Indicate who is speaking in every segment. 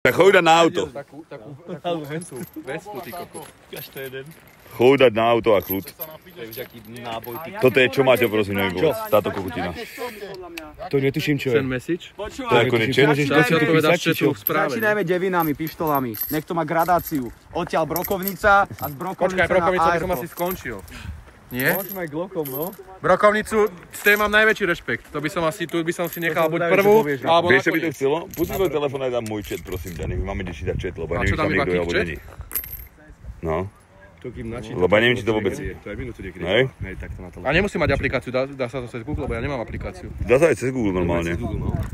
Speaker 1: Tak choď dať na auto.
Speaker 2: Takú vestu, ty kokot. Každý jeden.
Speaker 1: Choď dať na auto a kľud.
Speaker 2: To je už aký náboj, ty.
Speaker 1: Toto je, čo máte, prosím, neviem, táto kokotina.
Speaker 3: To netuším, čo je.
Speaker 2: Send message?
Speaker 1: To je ako niečo.
Speaker 2: Dá si odpovedať všetko v správe.
Speaker 4: Začínajme devinami, pištolami. Nech to má gradáciu. Odtiaľ brokovnica a z brokovnice
Speaker 2: Počkaj, brokovnicu
Speaker 4: na
Speaker 2: by som
Speaker 4: airko.
Speaker 2: asi skončil. Nie?
Speaker 4: Môžeme glokom, no.
Speaker 2: Brokovnicu, z tej mám najväčší rešpekt. To by som asi, tu by som si nechal buď prvú, alebo
Speaker 1: Vieš, čo by to
Speaker 2: nakoniec.
Speaker 1: chcelo? Pustí tvoj telefón aj dám môj chat, prosím ťa. Nech máme kde čítať chat, lebo ja
Speaker 2: A čo
Speaker 1: neviem, či
Speaker 2: tam
Speaker 1: tam
Speaker 2: iba
Speaker 1: niekto je, alebo
Speaker 2: chat?
Speaker 1: není. No.
Speaker 3: To kým načítam.
Speaker 1: Lebo ja neviem, či to vôbec...
Speaker 3: To je minútu niekedy.
Speaker 1: Hej?
Speaker 3: Hej, tak to na to.
Speaker 2: A nemusí mať aplikáciu, dá sa to cez Google, lebo ja nemám aplikáciu.
Speaker 1: Dá sa aj cez Google normálne.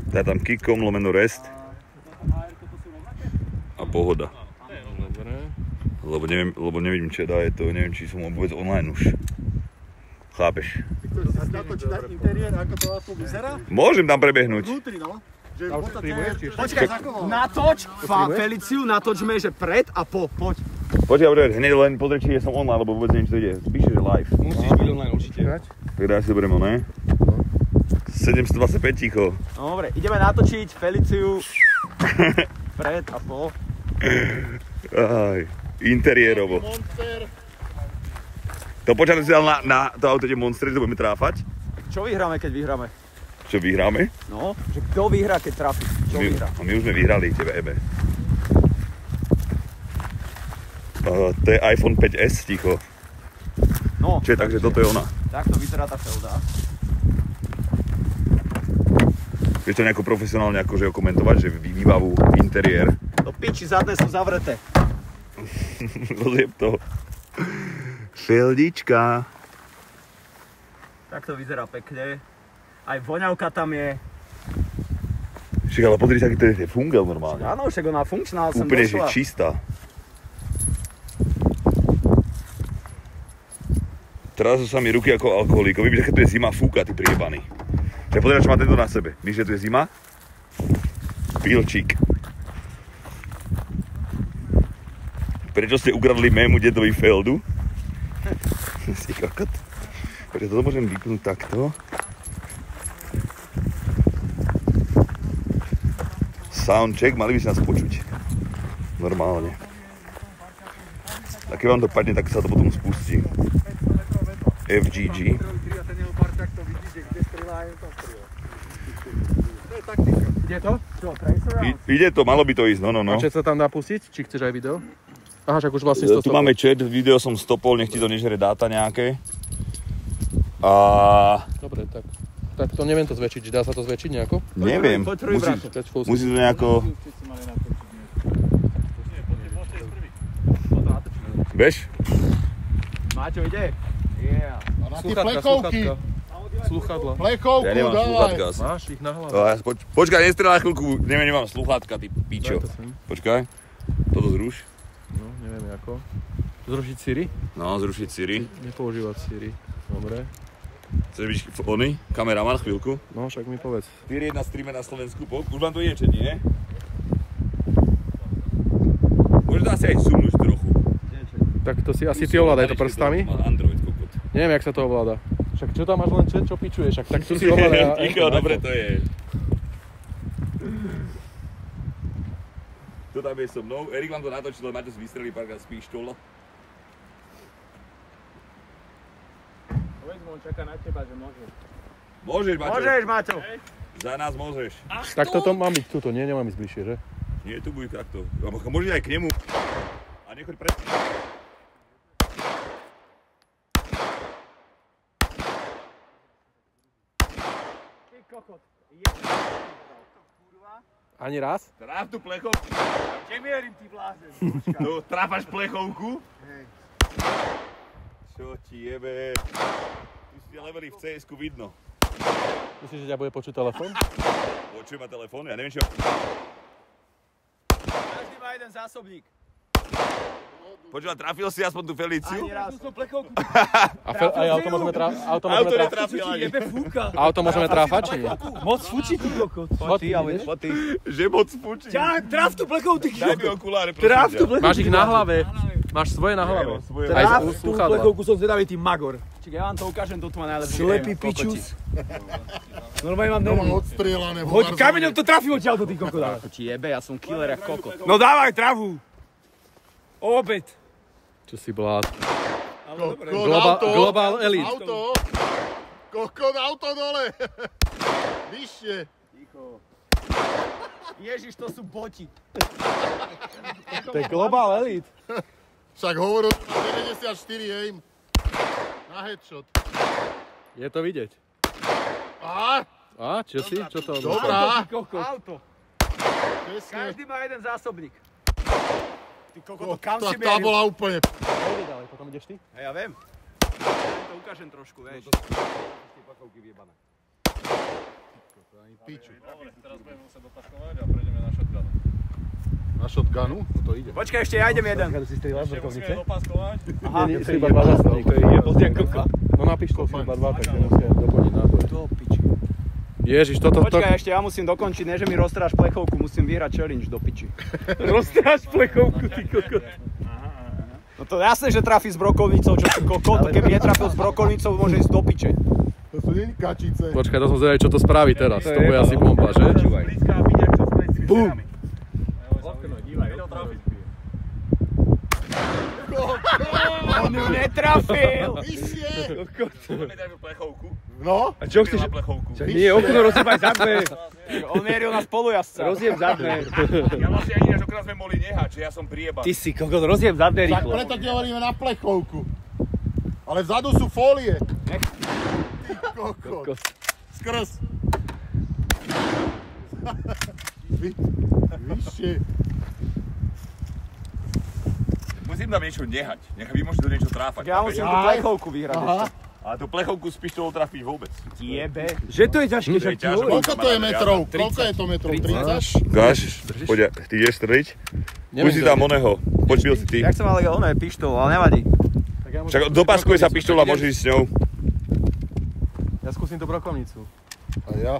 Speaker 1: Dá tam kikom, lomeno rest. A pohoda.
Speaker 2: Dobre.
Speaker 1: Lebo nevidím chat a je to, neviem, či som vôbec online už. Chápeš?
Speaker 5: Natočiť na interiér, ako to aspoň vyzerá?
Speaker 1: Môžem tam prebehnúť.
Speaker 5: Vnútri, no. Že
Speaker 2: A už streamuješ tiež?
Speaker 4: Počkaj, natoč, Feliciu, natočme, že pred a po, poď.
Speaker 1: Počkaj, hneď len pozri, či som online, lebo vôbec neviem, čo to ide. Píše, že live.
Speaker 3: Musíš byť online určite.
Speaker 1: Tak dá si dobre, ne? 725 ticho.
Speaker 4: Dobre, ideme natočiť Feliciu pred a po.
Speaker 1: Aj, interiérovo. To počkaj, si dal na to auto Monster, že budeme tráfať.
Speaker 4: Čo vyhráme, keď vyhráme?
Speaker 1: Čo vyhráme?
Speaker 4: No, že kto vyhrá, keď trafí? Čo vyhrá?
Speaker 1: A my už sme vyhrali, tebe Ebe. To je iPhone 5S, ticho.
Speaker 4: No,
Speaker 1: Čiže takže toto je ona.
Speaker 4: takto vyzerá tá Felda.
Speaker 1: Vieš to nejako profesionálne akože komentovať, že výbavu, interiér.
Speaker 4: Do piči, zadné sú zavreté.
Speaker 1: Rozjeb to. Feldička.
Speaker 4: Takto vyzerá pekne. Aj voňavka tam je.
Speaker 1: Však ale podri sa, aký to je fungel normálne.
Speaker 4: Áno, však ona funkčná, sem
Speaker 1: Úplne, že
Speaker 4: došla.
Speaker 1: čistá. Teraz sú sa mi ruky ako alkoholíkovi, vidíš, aké tu je zima, fúka, ty priebaný. Čiže podľa, čo má tento na sebe. Víš, že tu je zima? Pilčík. Prečo ste ukradli mému dedovi Feldu? Si kokot. Prečo toto môžem vypnúť takto? Soundcheck, mali by si nás počuť. Normálne. A keď vám to padne, tak sa to potom spustí. FGG.
Speaker 2: Ide to?
Speaker 1: Ide to, malo by to ísť, no.
Speaker 2: A čo sa tam dá pustiť? Či chceš aj video? Aha, však už vlastne to
Speaker 1: Tu máme chat, video som stopol, nech ti to nežere dáta nejaké. A...
Speaker 2: Dobre, tak to neviem to zväčšiť. Dá sa to zväčšiť nejako?
Speaker 1: Neviem, musí to nejako... Vieš?
Speaker 4: Máťo, ide? Yeah.
Speaker 5: A na tie plekovky.
Speaker 2: Sluchadla.
Speaker 5: Plekovku,
Speaker 1: Ja nemám
Speaker 5: dávaj.
Speaker 1: sluchátka asi.
Speaker 2: Máš ich na hlave?
Speaker 1: Počkaj, nestrelaj chvíľku, nemám sluchátka, ty pičo.
Speaker 2: Daj to sem.
Speaker 1: Počkaj, toto zruš.
Speaker 2: No, neviem ako. Zrušiť Siri?
Speaker 1: No, zrušiť Siri.
Speaker 2: Nepoužívať Siri. Dobre.
Speaker 1: Chceš byť ony? Kameraman chvíľku?
Speaker 2: No, však mi povedz.
Speaker 1: 4-1 streamer na Slovensku, už vám to ide, či nie? Môžeš asi aj zoomnúť trochu.
Speaker 2: Tak to si asi ty ovládaj to prstami.
Speaker 1: Má Android, kokot.
Speaker 2: Neviem, jak sa to ovláda. Však čo tam máš len čo pičuješ? Však tak tu si ovládaj.
Speaker 1: Ticho, dobre to je. Kto tam je so mnou? Erik vám to natočil, ale Maťo si vystrelí párkrát z pištola.
Speaker 4: Povedz mu, on čaká na teba, že môžeš.
Speaker 1: Môžeš, Maťo.
Speaker 4: Môžeš, Maťo.
Speaker 1: Za nás môžeš.
Speaker 2: Tak toto mám ísť tuto, nie? Nemám ísť bližšie, že?
Speaker 1: Nie, tu bude takto. Môžeš aj k nemu. A nechoď pred...
Speaker 4: Ty kokot.
Speaker 2: Ani raz?
Speaker 1: Tráf tú plechovku.
Speaker 4: Kde mierim, ty blázen?
Speaker 1: No, tráfaš plechovku? Hej. Čo ti jebe? Ty si levely v CS-ku vidno.
Speaker 2: Myslíš, že ťa bude počuť telefón?
Speaker 1: Počuj ma telefón, ja neviem čo...
Speaker 4: Každý má jeden zásobník.
Speaker 1: Počúva, trafil si aspoň tú Feliciu?
Speaker 4: Ani raz. Som plechovku.
Speaker 2: A aj auto môžeme trafať?
Speaker 1: Auto netrafil ani.
Speaker 2: Auto môžeme trafať, či nie?
Speaker 4: Moc fučí, ty kokot.
Speaker 2: Poď ty, ale
Speaker 1: Že moc fučí.
Speaker 4: Traf tú plechovku, ty
Speaker 1: Daj mi
Speaker 4: kokot.
Speaker 1: okuláre, prosím
Speaker 4: Traf tú
Speaker 1: ťa.
Speaker 4: plechovku.
Speaker 2: Máš ich na hlave. Máš svoje na hlave. Aj
Speaker 4: Traf
Speaker 2: z
Speaker 4: tú
Speaker 2: sluchadla.
Speaker 4: plechovku, som zvedavý, ty magor. Čiže ja vám to ukážem, toto má najlepší.
Speaker 3: Slepý pičus. Normálne mám
Speaker 5: To má
Speaker 3: nervy.
Speaker 5: odstrielané.
Speaker 3: Hoď kameňom to trafí odtiaľ do tých kokodá.
Speaker 4: To ti jebe, ja som killer jak kokot.
Speaker 3: No dávaj travu. Obed.
Speaker 2: Čo si blát.
Speaker 5: Global
Speaker 2: Elite.
Speaker 5: Auto. Kokot, auto dole. Vyššie.
Speaker 4: Ježiš, to sú boti.
Speaker 2: To je Global Elite.
Speaker 5: Však hovoril 94 aim. Na headshot.
Speaker 2: Je to vidieť.
Speaker 5: Á,
Speaker 2: A, čo si? Čo to?
Speaker 5: dobrá.
Speaker 4: Auto.
Speaker 5: Presne.
Speaker 4: Každý má jeden zásobník. Ty kokot, kam si
Speaker 5: Tá bola úplne...
Speaker 2: Pôjde ďalej, potom ideš ty?
Speaker 4: A ja viem. Ja to ukážem trošku, vieš.
Speaker 5: Piču.
Speaker 6: Teraz budeme musieť dopaskovať a prejdeme na shotgun.
Speaker 5: Na shotgunu? No to ide.
Speaker 4: Počkaj, ešte ja idem jeden.
Speaker 6: Ešte musíme dopaskovať.
Speaker 4: Aha,
Speaker 2: Si iba dva zásobníky. To je jebol jak kokot. No na pištol si iba dva, takže musia doplniť náboj.
Speaker 4: do piči.
Speaker 2: Ježiš, toto...
Speaker 4: Počkaj, ešte ja musím dokončiť, ne že mi roztráš plechovku, musím vyhrať challenge do piči.
Speaker 2: Roztráš plechovku, ty kokot.
Speaker 4: No to jasné, že trafí s brokovnicou, čo si kokot, to keby netrafil s brokovnicou, môže ísť do piče.
Speaker 5: To sú nie kačice.
Speaker 2: Počkaj, to som zvedavý, čo to spraví teraz. To bude asi bomba, že? Bum!
Speaker 4: On ju netrafil!
Speaker 5: Vyššie.
Speaker 3: No?
Speaker 5: No?
Speaker 3: A čo chceš? Čak nie, okno rozjebaj zadné.
Speaker 4: On mieril na spolujazca.
Speaker 3: Rozjem zadné.
Speaker 6: Ja vlastne ani až okrát sme mohli nehať, že ja som prieban.
Speaker 3: Ty si kokot, rozjem zadné
Speaker 5: Tak
Speaker 3: rýchlo.
Speaker 5: preto ti hovoríme na plechovku. Ale vzadu sú fólie. Ty kokot. Skrz. Vyššie.
Speaker 1: Musím tam niečo nehať. Nech vy môžete do niečo tráfať.
Speaker 4: Ja musím tú plechovku vyhrať ešte.
Speaker 1: A tú plechovku s pištolou trafiť vôbec.
Speaker 4: Jebe.
Speaker 3: Že to je ťažké,
Speaker 1: To je
Speaker 3: však ti
Speaker 1: ťažké.
Speaker 3: hovorím.
Speaker 5: Koľko to je metrov? Koľko je to metrov? 30?
Speaker 1: Gáš, poď, ty ideš streliť? Už si tam oného. Počbil si ty.
Speaker 4: Jak som ale ono je pištol, ale nevadí.
Speaker 1: Však dopaskuje sa pištola, môžeš ísť s ňou.
Speaker 2: Ja skúsim tú brokovnicu.
Speaker 5: A ja?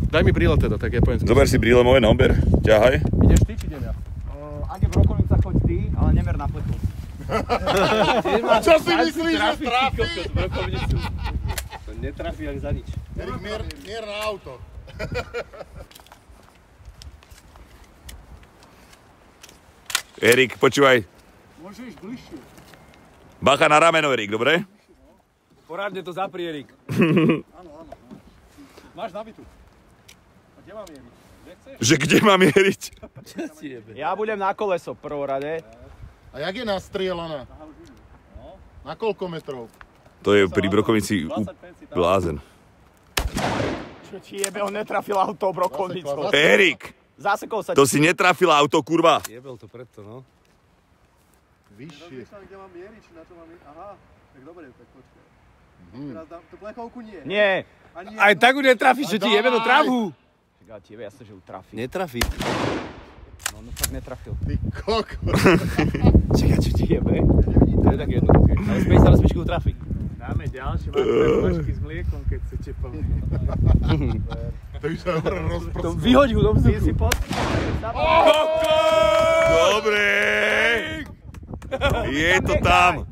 Speaker 2: Daj mi brýle teda, tak ja poviem.
Speaker 1: Zober si brýle moje, no ber. Ťahaj.
Speaker 2: Ideš ty, či idem ja?
Speaker 4: Ak je brokovnica, choď ty, ale nemer na plechovku.
Speaker 5: Čo si myslíš, že trafí?
Speaker 3: Brokovnicu. To netrafí ani za nič.
Speaker 5: Erik, mier na auto.
Speaker 1: Erik, počúvaj.
Speaker 5: Môžeš bližšie.
Speaker 1: Bacha na rameno, Erik, dobre?
Speaker 3: Poradne to zapri, Erik.
Speaker 2: Máš nabitu. A kde mám jeriť?
Speaker 1: Že kde mám jeriť?
Speaker 4: Ja budem na koleso v prvorade.
Speaker 5: A jak je nastrielaná? Na koľko metrov?
Speaker 1: To je pri brokovnici blázen.
Speaker 4: Čo ti jebe, on netrafil auto brokovnicou.
Speaker 1: Erik,
Speaker 4: Zasekol sa
Speaker 1: to si netrafila auto, kurva.
Speaker 3: Jebel to preto, no.
Speaker 5: Vyššie.
Speaker 6: Kde mám mieriť, či na čo mám mieriť? Aha, tak dobre, tak počkaj. Teraz dám tú plechovku nie.
Speaker 4: Nie.
Speaker 6: Ani
Speaker 3: Aj tak ju netrafíš, že ti jebe do travu.
Speaker 4: Ja ti jebe, jasne, že ju trafí.
Speaker 3: Netrafí.
Speaker 4: No, no fakt netrafil.
Speaker 5: Ty kokot.
Speaker 4: Čakaj, čo ti jebe?
Speaker 3: To je tak jednoduché. Ale späť sa rozpičku trafí.
Speaker 6: dáme ďalšie, máme flašky s mliekom, keď chcete plniť.
Speaker 5: To už sa rozprostil.
Speaker 3: Vyhoď ho do vzduchu.
Speaker 4: Si pod...
Speaker 1: Dobre! Je to tam.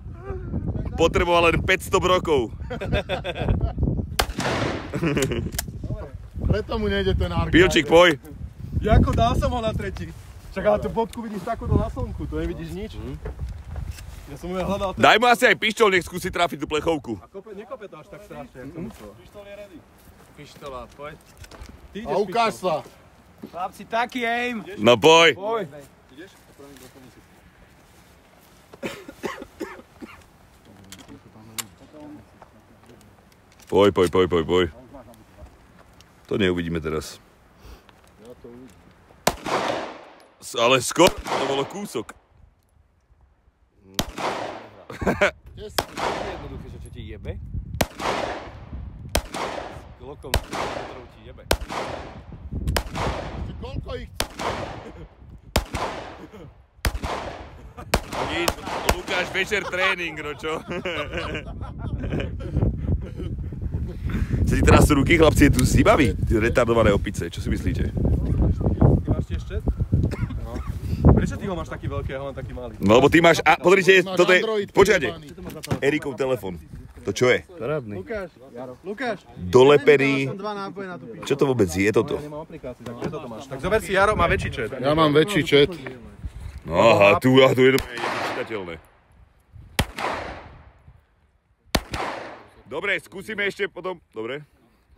Speaker 1: Potreboval len 500 brokov.
Speaker 5: Preto mu nejde ten arkád.
Speaker 1: Pilčík, poj.
Speaker 2: Jako dal som ho na tretí. Čak, ale tú bodku vidíš takúto na slnku, to nevidíš nič. Ja som ju hľadal ten...
Speaker 1: Daj mu asi aj pištol, nech skúsi trafiť tú plechovku.
Speaker 2: A nekope to až tak strašne, jak to muselo. Pištol je ready. Pištola, poď. Ty
Speaker 5: A ukáž sa.
Speaker 4: Chlapci, taký aim.
Speaker 1: No poj.
Speaker 2: Poj.
Speaker 1: Poj. To neuvidíme teraz. Ale skoro, to bolo kúsok.
Speaker 3: Jednoduché, že čo ti jebe. S glokom, ktorou ti jebe.
Speaker 5: Koľko ich?
Speaker 1: Nič, Lukáš, večer tréning, no čo? Chcete teraz sú ruky, chlapci, je tu zýbavý, retardované opice, čo si myslíte?
Speaker 2: Ty máš tiež čet? No. Prečo ty ho máš taký veľký a ho mám taký malý?
Speaker 1: No lebo ty máš, pozrite,
Speaker 5: Máš
Speaker 1: toto je,
Speaker 5: Android
Speaker 1: počkajte,
Speaker 5: pojebaný.
Speaker 1: Erikov telefon. To čo je?
Speaker 6: Lukáš,
Speaker 1: Dolepený.
Speaker 6: som 2 nápoje na tú piču.
Speaker 1: Čo to vôbec je toto?
Speaker 2: Nemám aplikáciu, tak kde toto máš? Tak zober si Jaro, má väčší čet.
Speaker 5: Ja mám väčší čet.
Speaker 1: No aha, tu je to čitateľné. Dobre, skúsime ešte potom. Dobre.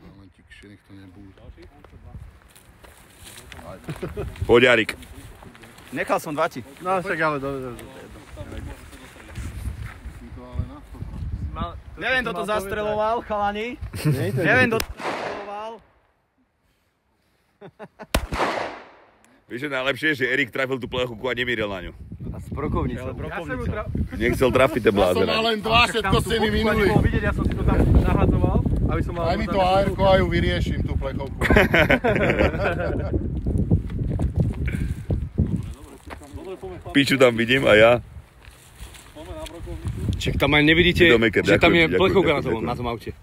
Speaker 5: Momentík, nech to nebúde.
Speaker 1: Poď, Jarik.
Speaker 4: Nechal som 2 ti.
Speaker 6: No však ale dobre.
Speaker 4: Neviem, kto to zastreloval, chalani. Neviem, kto to zastreloval.
Speaker 1: Vieš, že najlepšie je, že Erik trafil tú plechovku a nemíril na ňu.
Speaker 3: A s brokovnicou.
Speaker 1: Nechcel trafiť ten
Speaker 5: Ja som
Speaker 1: blázen.
Speaker 5: mal len 2, všetko ste mi minuli.
Speaker 2: Vidieť, ja som si to tam nahádzoval, aby som mal...
Speaker 5: Daj mi to AR-ko a ju vyriešim, tú plechovku.
Speaker 1: Piču tam vidím a ja.
Speaker 3: Čak tam aj nevidíte,
Speaker 1: Domeker,
Speaker 3: že tam je
Speaker 1: ďakujem,
Speaker 3: plechovka
Speaker 1: ďakujem.
Speaker 3: na tom aute.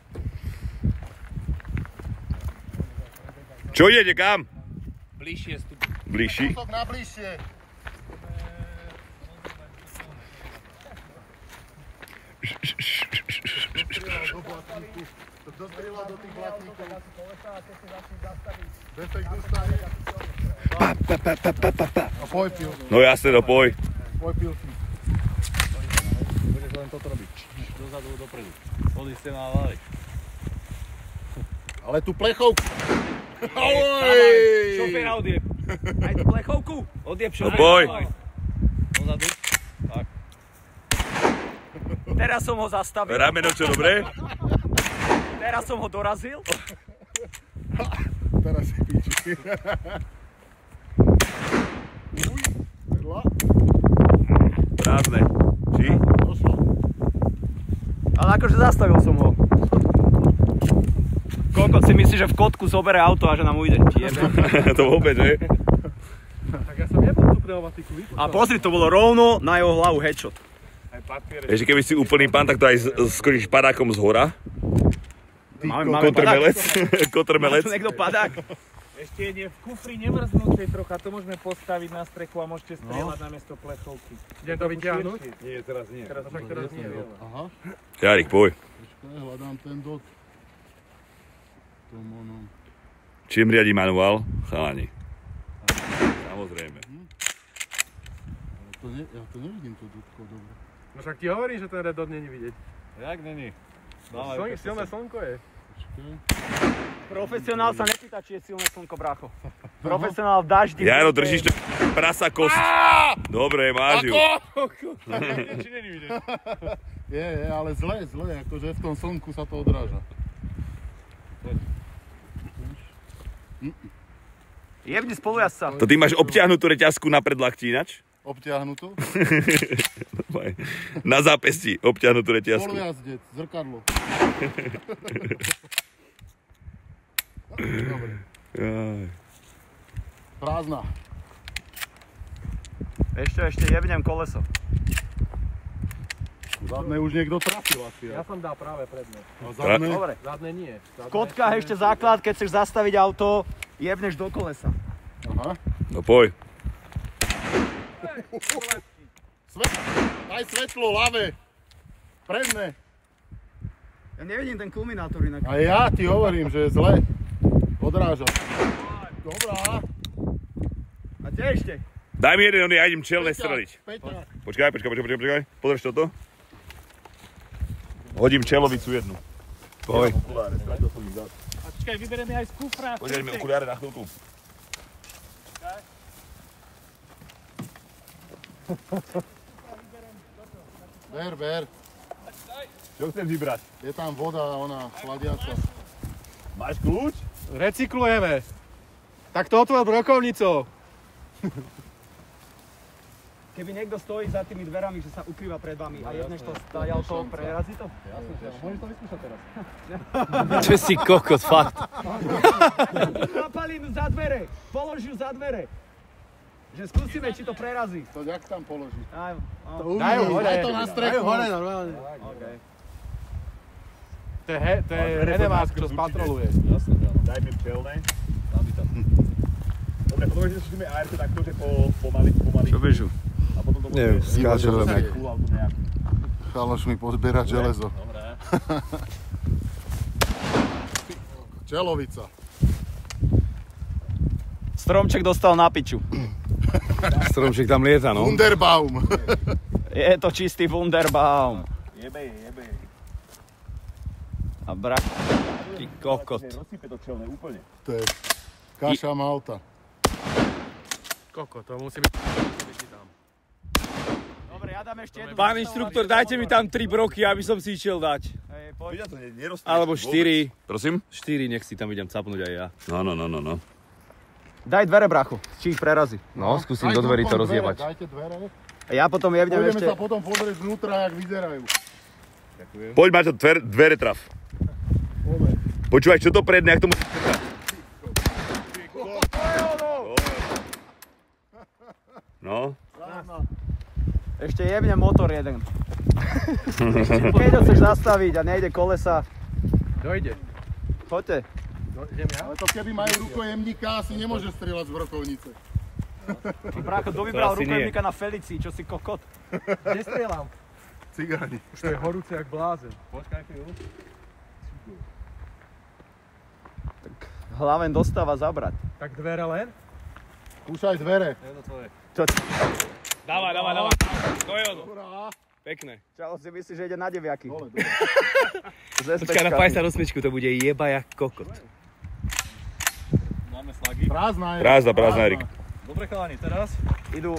Speaker 1: Čo idete, kam?
Speaker 3: Bližšie stup.
Speaker 1: Bližší?
Speaker 5: Kúsok na bližšie. Dostrieľa do tých blatníkov. Defekt dostane. A poj pil.
Speaker 1: No jasne, no poj.
Speaker 5: Poj pil si.
Speaker 2: Budeš len toto robiť.
Speaker 3: Dozadu, dopredu. Vody ste mávali.
Speaker 5: Ale tú plechovku.
Speaker 3: Šoféra odjeb. Aj tú plechovku. Odjeb
Speaker 1: No
Speaker 3: šoféra.
Speaker 1: poj.
Speaker 3: Dozadu.
Speaker 4: Teraz som ho zastavil.
Speaker 1: Rameno, čo dobre?
Speaker 4: Teraz som ho dorazil.
Speaker 5: Teraz si píči. Vedla?
Speaker 1: Prázdne. Či?
Speaker 5: Došlo.
Speaker 4: Ale akože zastavil som ho. Koľko si myslíš, že v kotku zobere auto a že nám ujde?
Speaker 1: To vôbec, že?
Speaker 2: Tak ja som nebol tú pneumatiku vypúšťal.
Speaker 4: A pozri, to bolo rovno na jeho hlavu headshot.
Speaker 1: Vieš, keby si úplný pán, tak to aj skočíš padákom z hora.
Speaker 4: Máme
Speaker 1: Kotrmelec. Kotrmelec.
Speaker 4: Tu niekto padák.
Speaker 7: Ešte je v kufri nemrznúcej trocha, to môžeme postaviť na strechu a môžete strieľať namiesto plechovky.
Speaker 2: Idem to vyťahnuť?
Speaker 3: Nie, teraz nie.
Speaker 2: Teraz nie.
Speaker 5: Aha.
Speaker 1: Jarik, poj.
Speaker 5: Počkaj, hľadám ten dot. Tom onom.
Speaker 1: Čím riadi manuál? Chalani. Samozrejme.
Speaker 5: Ja to nevidím, to dotko, dobre.
Speaker 2: No však ti hovorím, že ten red dot není vidieť.
Speaker 3: Jak není?
Speaker 2: Silné slnko je.
Speaker 5: Počkaj.
Speaker 4: Profesionál sa nepýta, či je silné slnko, brácho. Profesionál v daždi.
Speaker 1: Jaro, držíš to prasa kost. Dobre, máš ju.
Speaker 2: Či není vidieť?
Speaker 5: Je, ale zle, akože v tom slnku sa to odráža.
Speaker 4: Jevni spolujazca.
Speaker 1: To ty máš obťahnutú reťazku na predlakti inač?
Speaker 5: Obťahnutú.
Speaker 1: Na zápesti obťahnutú reťazku.
Speaker 5: Poljazdec, zrkadlo. Dobre.
Speaker 1: Jaj.
Speaker 5: Prázdna.
Speaker 4: Ešte jebnem koleso.
Speaker 5: Zadné už niekto trafil asi.
Speaker 2: Ja som dal práve predné.
Speaker 5: A zadné?
Speaker 4: Dobre.
Speaker 2: Zadné nie.
Speaker 4: V kotkách ešte základ, keď chceš zastaviť auto, jebneš do kolesa.
Speaker 5: Aha.
Speaker 1: No poj.
Speaker 5: Daj svetlo, ľavé. Predné.
Speaker 4: Ja nevidím ten kulminátor inak.
Speaker 5: A ja ti hovorím, že je zle. Odráža. Dobrá.
Speaker 4: A kde ešte?
Speaker 1: Daj mi jeden, ja idem čelné streliť.
Speaker 5: Peťák.
Speaker 1: Počkaj. Podrž toto. Hodím čelovicu jednu. Poj.
Speaker 7: A čakaj, vyberieme aj z kufra.
Speaker 1: Poďme mi okuliare na chvíľku.
Speaker 5: Ber.
Speaker 1: Čo chcem vybrať?
Speaker 5: Je tam voda, ona chladiaca.
Speaker 1: Máš kľúč?
Speaker 2: Recyklujeme. Tak to otvor brokovnicou.
Speaker 4: Keby niekto stojí za tými dverami, že sa ukrýva pred vami a jedneš to stajal to, prerazí to?
Speaker 2: Môžeš to vyskúšať teraz.
Speaker 3: Čo si kokot, fakt.
Speaker 4: Napalím za dvere, polož ju za dvere. Že skúsime, či to prerazí.
Speaker 5: To jak tam položí?
Speaker 2: Daj ju hore.
Speaker 5: Daj to na strechu.
Speaker 6: Hore normálne.
Speaker 2: To je Renemásk, čo spatroluje.
Speaker 1: Daj mi čelné. Dobre, potom ešte skúsime ARC takto, že pomaly.
Speaker 4: Čo bežu?
Speaker 1: A potom to
Speaker 5: Neviem, skáčem.
Speaker 1: nejakú.
Speaker 5: Chaloš mi pozbierať železo. Čelovica.
Speaker 4: Stromček dostal na piču.
Speaker 3: Stromček tam lieta, no.
Speaker 5: Wunderbaum.
Speaker 4: Je to čistý Wunderbaum.
Speaker 1: Jebe.
Speaker 4: A brak...
Speaker 3: Ty kokot.
Speaker 1: Rozsype to čelné úplne.
Speaker 5: To je kaša malta.
Speaker 2: Koko, to musí byť tam.
Speaker 4: Dobre, ja dám ešte jednu.
Speaker 3: Pán inštruktor, dajte mi tam 3 broky, aby som si išiel dať.
Speaker 4: Hej, poď.
Speaker 1: Vidia to nerozsype.
Speaker 3: Alebo 4.
Speaker 1: Prosím?
Speaker 3: 4, nech si tam idem capnúť aj ja.
Speaker 1: No.
Speaker 4: Daj dvere, brachu, či ich prerazí.
Speaker 3: No, skúsim do dverí to rozjebať.
Speaker 5: Dajte dvere.
Speaker 4: A ja potom jebnem
Speaker 5: Pôjdeme
Speaker 4: ešte...
Speaker 5: sa potom pozrieť znútra, jak vyzerajú.
Speaker 1: Poď, Maťo, dvere traf. Počúvaj, čo to predne, jak to musí... No.
Speaker 4: Ešte jebnem motor jeden. Keď ho chceš zastaviť a nejde kolesa,
Speaker 2: Dojde.
Speaker 4: poďte.
Speaker 5: Ale to keby majú rukojemníka, asi nemôže strieľať z brokovnice.
Speaker 4: Brácho, kto vybral
Speaker 3: asi
Speaker 4: rukojemníka na Felicii, čo si kokot?
Speaker 2: Kde strieľam?
Speaker 5: Cigáni.
Speaker 2: Už to je horúce jak blázen.
Speaker 4: Hlaven dostáva zabrať.
Speaker 2: Tak dvere len?
Speaker 5: Kúšaj dvere.
Speaker 3: Dávaj. To je ono. Pekné.
Speaker 4: Čau, si myslíš, že ide na deviaky?
Speaker 3: Počkaj na 58, to bude jeba jak kokot.
Speaker 2: Máme slagy.
Speaker 5: Prázdna je.
Speaker 1: Prázdna, Erik.
Speaker 2: Dobre chalani, teraz?
Speaker 4: Idú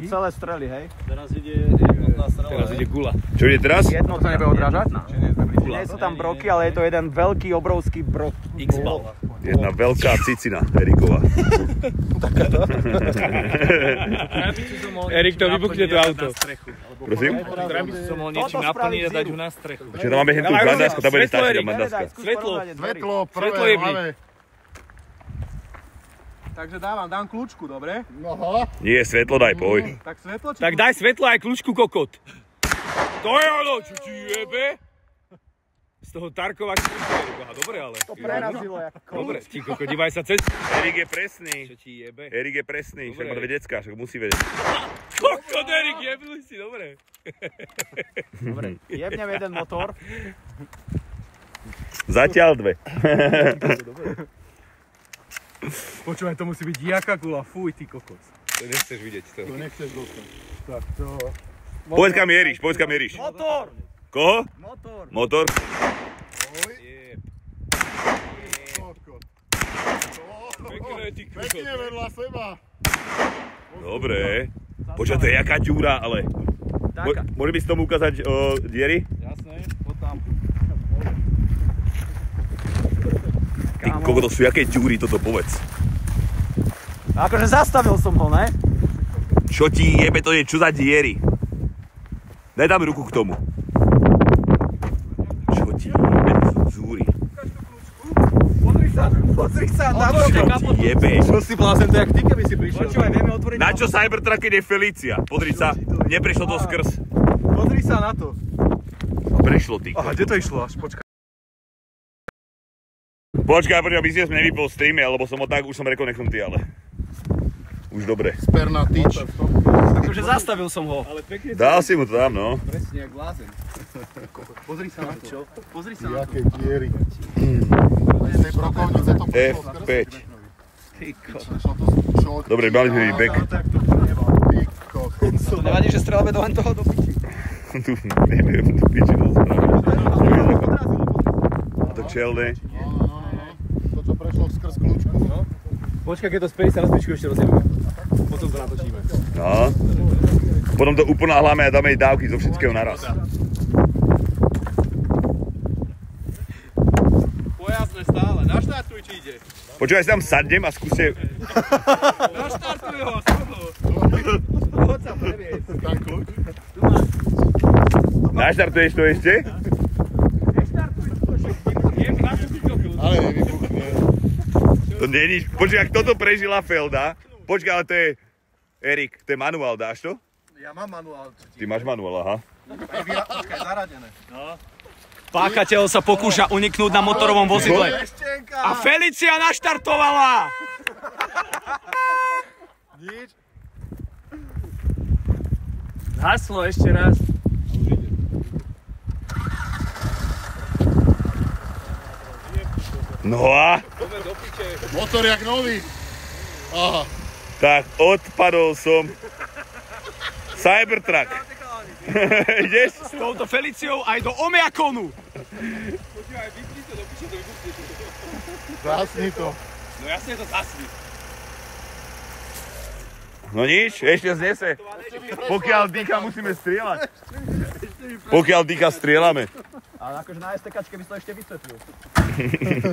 Speaker 4: celé strely, hej?
Speaker 2: Teraz ide jednotná strela.
Speaker 3: Teraz ide gula.
Speaker 1: Čo ide teraz?
Speaker 4: Jedno to nebude odrážať?
Speaker 3: Gula.
Speaker 4: Nie sú tam broky, ale je to jeden veľký, obrovský brok.
Speaker 3: X-ball.
Speaker 1: Jedna veľká cicina Erikova.
Speaker 3: Erik, to vybuchne to auto.
Speaker 1: Prosím?
Speaker 7: Krabicu som mohol niečím naplniť a dať ju na strechu.
Speaker 1: Čiže tam máme hentú mandásku, tam bude stáť tá mandáska.
Speaker 3: Svetlo.
Speaker 5: Svetlo,
Speaker 3: Svetlo
Speaker 5: prvé
Speaker 3: jebni.
Speaker 5: hlave.
Speaker 2: Takže dám kľúčku, dobre?
Speaker 5: Aha.
Speaker 1: Nie, svetlo daj, poj.
Speaker 2: Tak svetlo či...
Speaker 3: Tak daj svetlo aj kľúčku kokot. To je ono, čo ti jebe? Z toho Tarkova Aha, dobre ale.
Speaker 4: To prerazilo ako kokot.
Speaker 3: Dobre, ti kokot, divaj sa cez...
Speaker 1: Erik je presný.
Speaker 3: Čo ti jebe?
Speaker 1: Erik je presný, však má
Speaker 3: Dobre.
Speaker 1: dve decká, však musí vedieť.
Speaker 3: Kokot, Erik, jebli si, dobre.
Speaker 4: Dobre, jebnem jeden motor.
Speaker 1: Zatiaľ dve.
Speaker 2: Počúvaj, to musí byť jaká gula, fuj ty kokos.
Speaker 3: To nechceš vidieť to.
Speaker 5: To nechceš dostať.
Speaker 2: Tak to...
Speaker 1: Povedz kam mieríš.
Speaker 4: Motor!
Speaker 1: Koho?
Speaker 4: Motor!
Speaker 1: Motor?
Speaker 3: Jeb.
Speaker 5: Kokot.
Speaker 3: Pekné, ty kokot.
Speaker 5: Pekne vedľa seba.
Speaker 1: Dobre. Počkaj, to je jaká ďúra, ale...
Speaker 4: Taká.
Speaker 1: Môže by si tomu ukázať diery?
Speaker 2: Jasné, poď tam.
Speaker 1: Ty koko, to sú jaké ďúry, toto povedz.
Speaker 4: Akože zastavil som ho, ne?
Speaker 1: Čo ti jebe, to je čo za diery? Daj tam ruku k tomu. Čo ti jebe, to sú dzúry.
Speaker 2: Pozri sa na
Speaker 1: Čo ti jebe?
Speaker 2: Čo si blázen, to jak ty, keby si prišiel.
Speaker 4: Počúvaj, vieme otvoriť...
Speaker 1: Na čo Cybertruck je Felicia? Pozri sa, neprešlo to skrz.
Speaker 2: Pozri sa na to.
Speaker 1: Prešlo ty.
Speaker 2: Aha, kde to išlo až? Počkaj.
Speaker 1: Počkaj, my si sme nevypol v streame, lebo som ho tak, už som rekoneknutý, ale... Už dobre.
Speaker 5: Sperná tyč.
Speaker 4: Akože zastavil som ho.
Speaker 1: Dal si mu to tam, no.
Speaker 2: Presne jak blázen. Pozri sa na to. Pozri sa na to.
Speaker 5: Jaké diery. Z tej brokovnice to prešlo
Speaker 1: F5.
Speaker 5: Prešlo to čo?
Speaker 1: Dobre, mali sme byť back.
Speaker 5: Ty kokot.
Speaker 4: To nevadí, že strelbe do len toho do piči.
Speaker 1: Tu neviem, tu piči to spraviť. A to čelné.
Speaker 5: No. To, čo prešlo skrz kľúčku.
Speaker 3: Počkaj, keď to spejí sa na spičku ešte rozjebíme. Potom to natočíme.
Speaker 1: No. Potom to uponáhľame a dáme jej dávky zo všetkého naraz.
Speaker 2: Pojazne stále. Naštartuj, či ide.
Speaker 1: Počúvaj, si tam sadnem a skúste...
Speaker 2: Naštartuj ho, spolu. Poď sa previesť.
Speaker 5: Tam kľúč.
Speaker 1: Naštartuješ to ešte?
Speaker 5: Ale nevybuchne.
Speaker 1: To nie je nič. Počkaj, ak toto prežila Felda. Počkaj, ale to je... Erik, to je manuál, dáš to?
Speaker 2: Ja mám manuál.
Speaker 1: Ty máš manuál, aha.
Speaker 2: Počkaj, zaradené.
Speaker 4: Páchateľ sa pokúša uniknúť na motorovom vozidle.
Speaker 2: Eštenka.
Speaker 4: A Felicia naštartovala!
Speaker 2: Nič.
Speaker 7: Haslo ešte raz.
Speaker 1: No a?
Speaker 5: Motor jak nový. Aha.
Speaker 1: Tak odpadol som. Cybertruck. Ideš?
Speaker 4: S touto Feliciou aj do Omeakonu.
Speaker 5: Zásni to.
Speaker 3: No jasne to zasví.
Speaker 1: No nič, ešte znese. Pokiaľ dýcha, musíme strieľať. Pokiaľ dýcha, strieľame.
Speaker 4: Ale akože na STKčke by som ešte vysvetlil.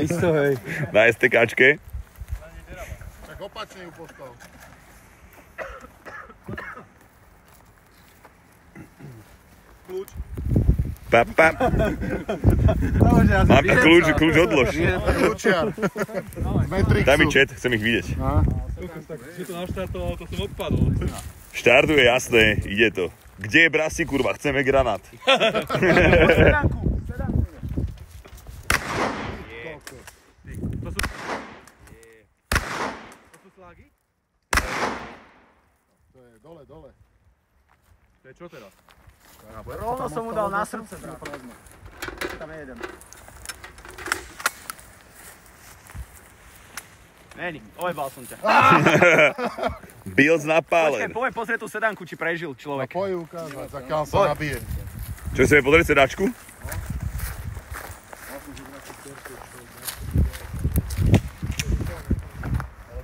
Speaker 2: Isto, hej.
Speaker 1: Na STKčke.
Speaker 5: Tak opačne ju postav.
Speaker 2: Kľúč.
Speaker 1: Pap. Mám tu kľúč odlož.
Speaker 5: Kľúčiar. Z Matrixu.
Speaker 1: Daj mi chat, chcem ich vidieť.
Speaker 2: Tak si to naštartoval, to som odpadol.
Speaker 1: Štartuje, jasné, ide to. Kde je Brasi, kurva? Chceme granát.
Speaker 2: To sú slágy?
Speaker 5: To je dole.
Speaker 2: To je čo teraz?
Speaker 4: Rovno som mu dal na srdce. Tam je jeden. Není, ojebal som ťa.
Speaker 1: Bills
Speaker 4: Počkaj,
Speaker 1: napálen.
Speaker 4: poďme pozrieť tú sedanku, či prežil človek.
Speaker 5: Poď ukázať, zakiaľ sa nabije.
Speaker 1: Čo chceme pozrieť sedačku?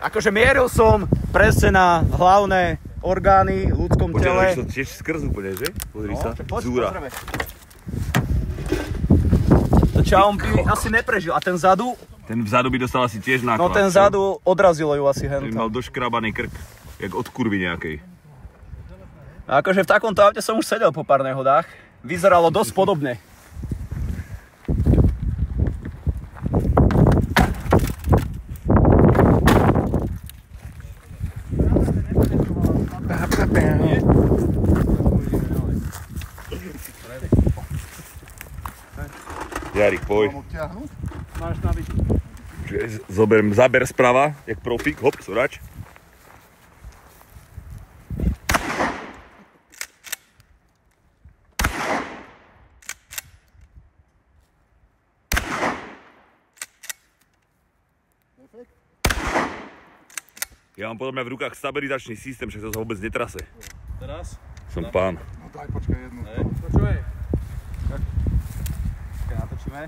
Speaker 4: Akože mieril som presne na hlavné orgány v ľudskom tele.
Speaker 1: Počkaj, to tiež skrz úplne, že? Pozri sa.
Speaker 4: Poď,
Speaker 1: Zúra.
Speaker 4: pozrieme. To čo on by asi neprežil. A ten zadu?
Speaker 1: Ten vzadu by dostal asi tiež náklad.
Speaker 4: No ten zadu odrazilo ju asi
Speaker 1: Ten
Speaker 4: henta.
Speaker 1: mal doškrabaný krk. Jak od kurvy nejakej.
Speaker 4: A akože v takomto aute som už sedel po pár nehodách. Vyzeralo dosť podobne.
Speaker 1: Jarik, poj.
Speaker 5: Mám odtiahnuť?
Speaker 4: Máš na výšku.
Speaker 1: Zaber sprava, jak profík, hop, sorač. Ja mám podľa mňa v rukách stabilizačný systém, však to sa vôbec netrase.
Speaker 2: Teraz?
Speaker 1: Som pán.
Speaker 5: No daj, počkaj jednu.
Speaker 2: To čo je?
Speaker 4: Počkaj, natočíme.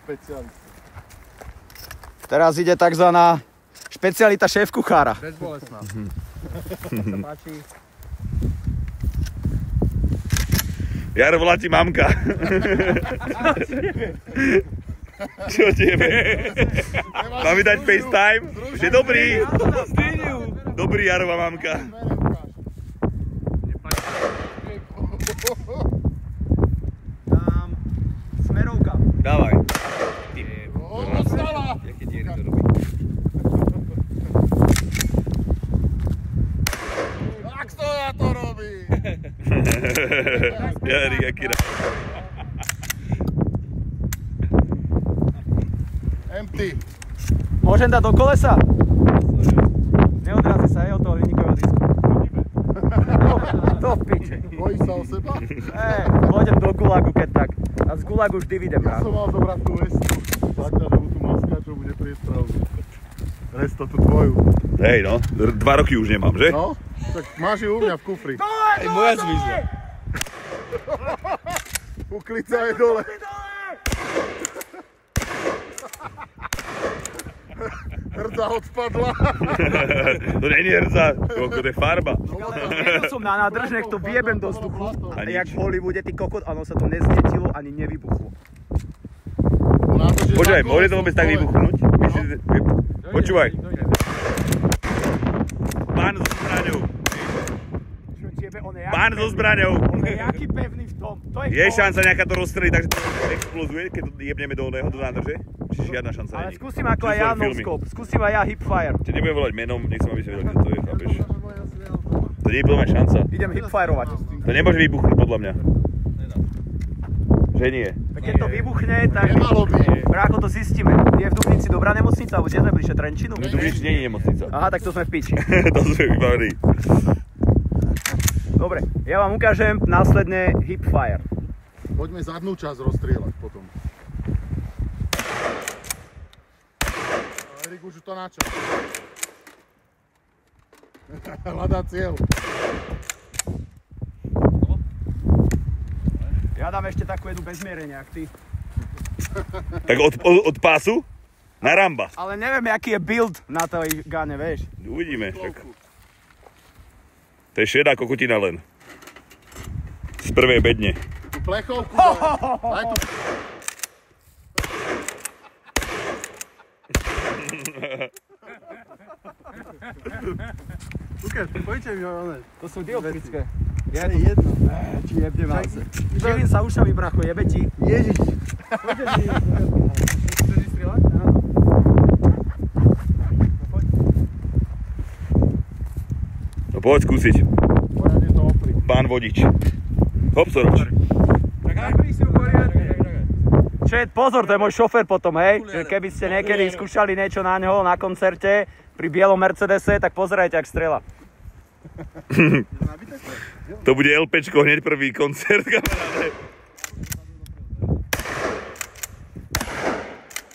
Speaker 5: Špecialista.
Speaker 4: Teraz ide takzvaná špecialita šéf-kuchára.
Speaker 2: Bezbolestná.
Speaker 4: Sa páči.
Speaker 1: Jaro, volá ti mamka. Čo tebe? Mám mi dať FaceTime? Že dobrý. Dobrý, Jarová mamka.
Speaker 4: Tam smerovka.
Speaker 1: Dávaj.
Speaker 5: Ostala!
Speaker 1: Jaké diery to robí?
Speaker 5: Jak to ja to robí?
Speaker 1: Jarik, aký rád.
Speaker 5: Empty.
Speaker 4: Môžem dať do kolesa? Neodrazí sa aj od toho vynikového disku. To v piče.
Speaker 5: Bojí sa o seba?
Speaker 4: Pôjdem do gulagu, keď tak. A z gulagu vždy vidím
Speaker 5: Ja
Speaker 4: rád.
Speaker 5: som mal zobrať tú vestu. Zaťažovú tú maskáčov bude priestravu. Resto tú tvoju.
Speaker 1: Hej no, 2 roky už nemám, že?
Speaker 5: No, tak máš ju u mňa v kufri.
Speaker 2: Aj moja zmizla.
Speaker 5: Puklica je dole. Hrdza odpadla.
Speaker 1: To není hrdza, to je farba.
Speaker 4: Keď som na nádrž, nech to vyjebem do vzduchu.
Speaker 1: A
Speaker 4: Jak
Speaker 1: nič.
Speaker 4: v Hollywoode, ty kokot, ano sa to neznietilo ani nevybuchlo.
Speaker 1: Počúvaj, môže to vôbec tak vybuchnúť? Počúvaj. Pán so zbraňou.
Speaker 4: Čo tebe, on je
Speaker 1: Pán so zbraňou.
Speaker 4: On je jaký pevný v tom. To
Speaker 1: Je šanca nejaká to rozstreliť, takže to explozuje, keď to jebneme do oného, do nádrže? Či žiadna šanca
Speaker 4: Ale
Speaker 1: není.
Speaker 4: skúsim ako aj ja no-scope. Skúsim aj ja hipfire.
Speaker 1: Čiže nebudem volať menom, nechcem, aby si vedel, kde to je, chápeš? To nie je podľa mňa šanca.
Speaker 4: Idem hipfirovať.
Speaker 1: To nemôže vybuchnúť, podľa mňa. Že nie.
Speaker 4: Keď to vybuchne, tak
Speaker 5: Nemalo by.
Speaker 4: brácho to zistíme. Je v Dubnici dobrá nemocnica, alebo kde sme bližšie Trenčinu?
Speaker 1: Tu nič nie je nemocnica.
Speaker 4: Aha, tak to sme v piči.
Speaker 1: To sme vybavili.
Speaker 4: Dobre, ja vám ukážem následne hipfire.
Speaker 5: Poďme zadnú časť rozstrieľať potom. Erik už to načal. Hľadá cieľ.
Speaker 4: Ja dám ešte takú jednu bez mierenia, ak ty.
Speaker 1: Tak od pásu na ramba.
Speaker 4: Ale neviem, aký je build na tej gane, vieš.
Speaker 1: Uvidíme však. To je šedá kokotina len. Z prvej bedne.
Speaker 5: Tú plechovku daj tu.
Speaker 6: Lukáš, pojďte mi ho, ale...
Speaker 4: To sú dioptrické.
Speaker 6: Je jedno.
Speaker 4: Či jebne vás. Živím sa ušami, bracho, jebe ti.
Speaker 6: Ježiš. Poďte mi. Chceš ísť strieľať? Áno.
Speaker 1: No poď skúsiť.
Speaker 5: Poriadne to opri.
Speaker 1: Pán vodič. Hop, Soroč.
Speaker 4: Čet, pozor, to je môj šofér potom, hej. Že keby ste niekedy skúšali niečo na ňoho na koncerte pri bielom Mercedese, tak pozerajte, ak strieľa.
Speaker 1: To bude LPčko, hneď prvý koncert, kamaráde.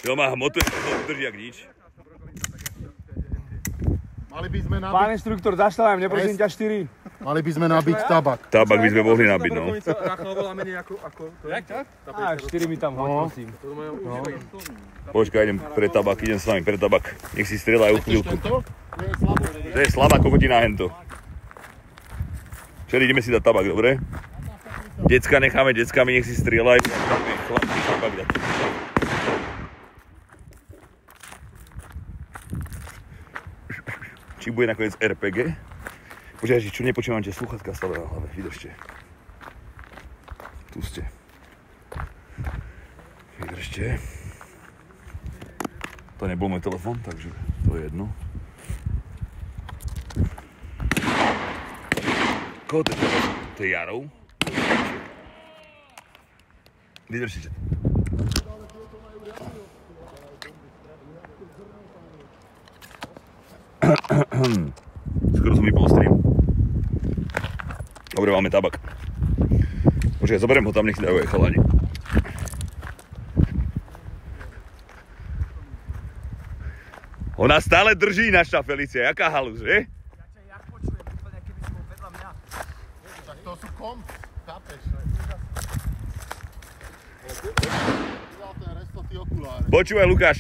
Speaker 1: Jo, má motor, drží jak nič.
Speaker 5: Mali by sme nabiť...
Speaker 4: Pán inštruktor, zašľajem, neprosím ťa 4.
Speaker 5: Mali by sme nabiť tabak.
Speaker 1: Tabak by sme mohli nabiť, no.
Speaker 2: Racha oveľa menej ako... Jak?
Speaker 4: Á, 4 mi tam hoď, prosím.
Speaker 1: Počkaj, idem pre tabak, idem s vami pre tabak. Nech si strieľajú chvíľku.
Speaker 5: Tento? To je slabo.
Speaker 1: To je slabá kokotina hento. Čeli, ideme si dať tabak, dobre? Decka necháme deckami, nech si strieľajú. Chlapci tabak dať. Či bude nakoniec RPG? Počkaj, čo nepočúvam, tie slúchatka stále na hlave, vydržte. Tu ste. Vydržte. To nebol môj telefon, takže to je jedno. Koho to je telefon? To je Jarov? Vydržte. Skoro som vypol stream. Dobre, máme tabak. Počkaj, zoberiem ho tam, nech si dajú aj chalani. Ona stále drží, naša Felicia, jaká halus, že?
Speaker 4: Ja počujem úplne, keby si bol vedľa mňa.
Speaker 5: Tak to sú komp, chápeš? Dal ten restotý okuláre.
Speaker 1: Počúvaj, Lukáš,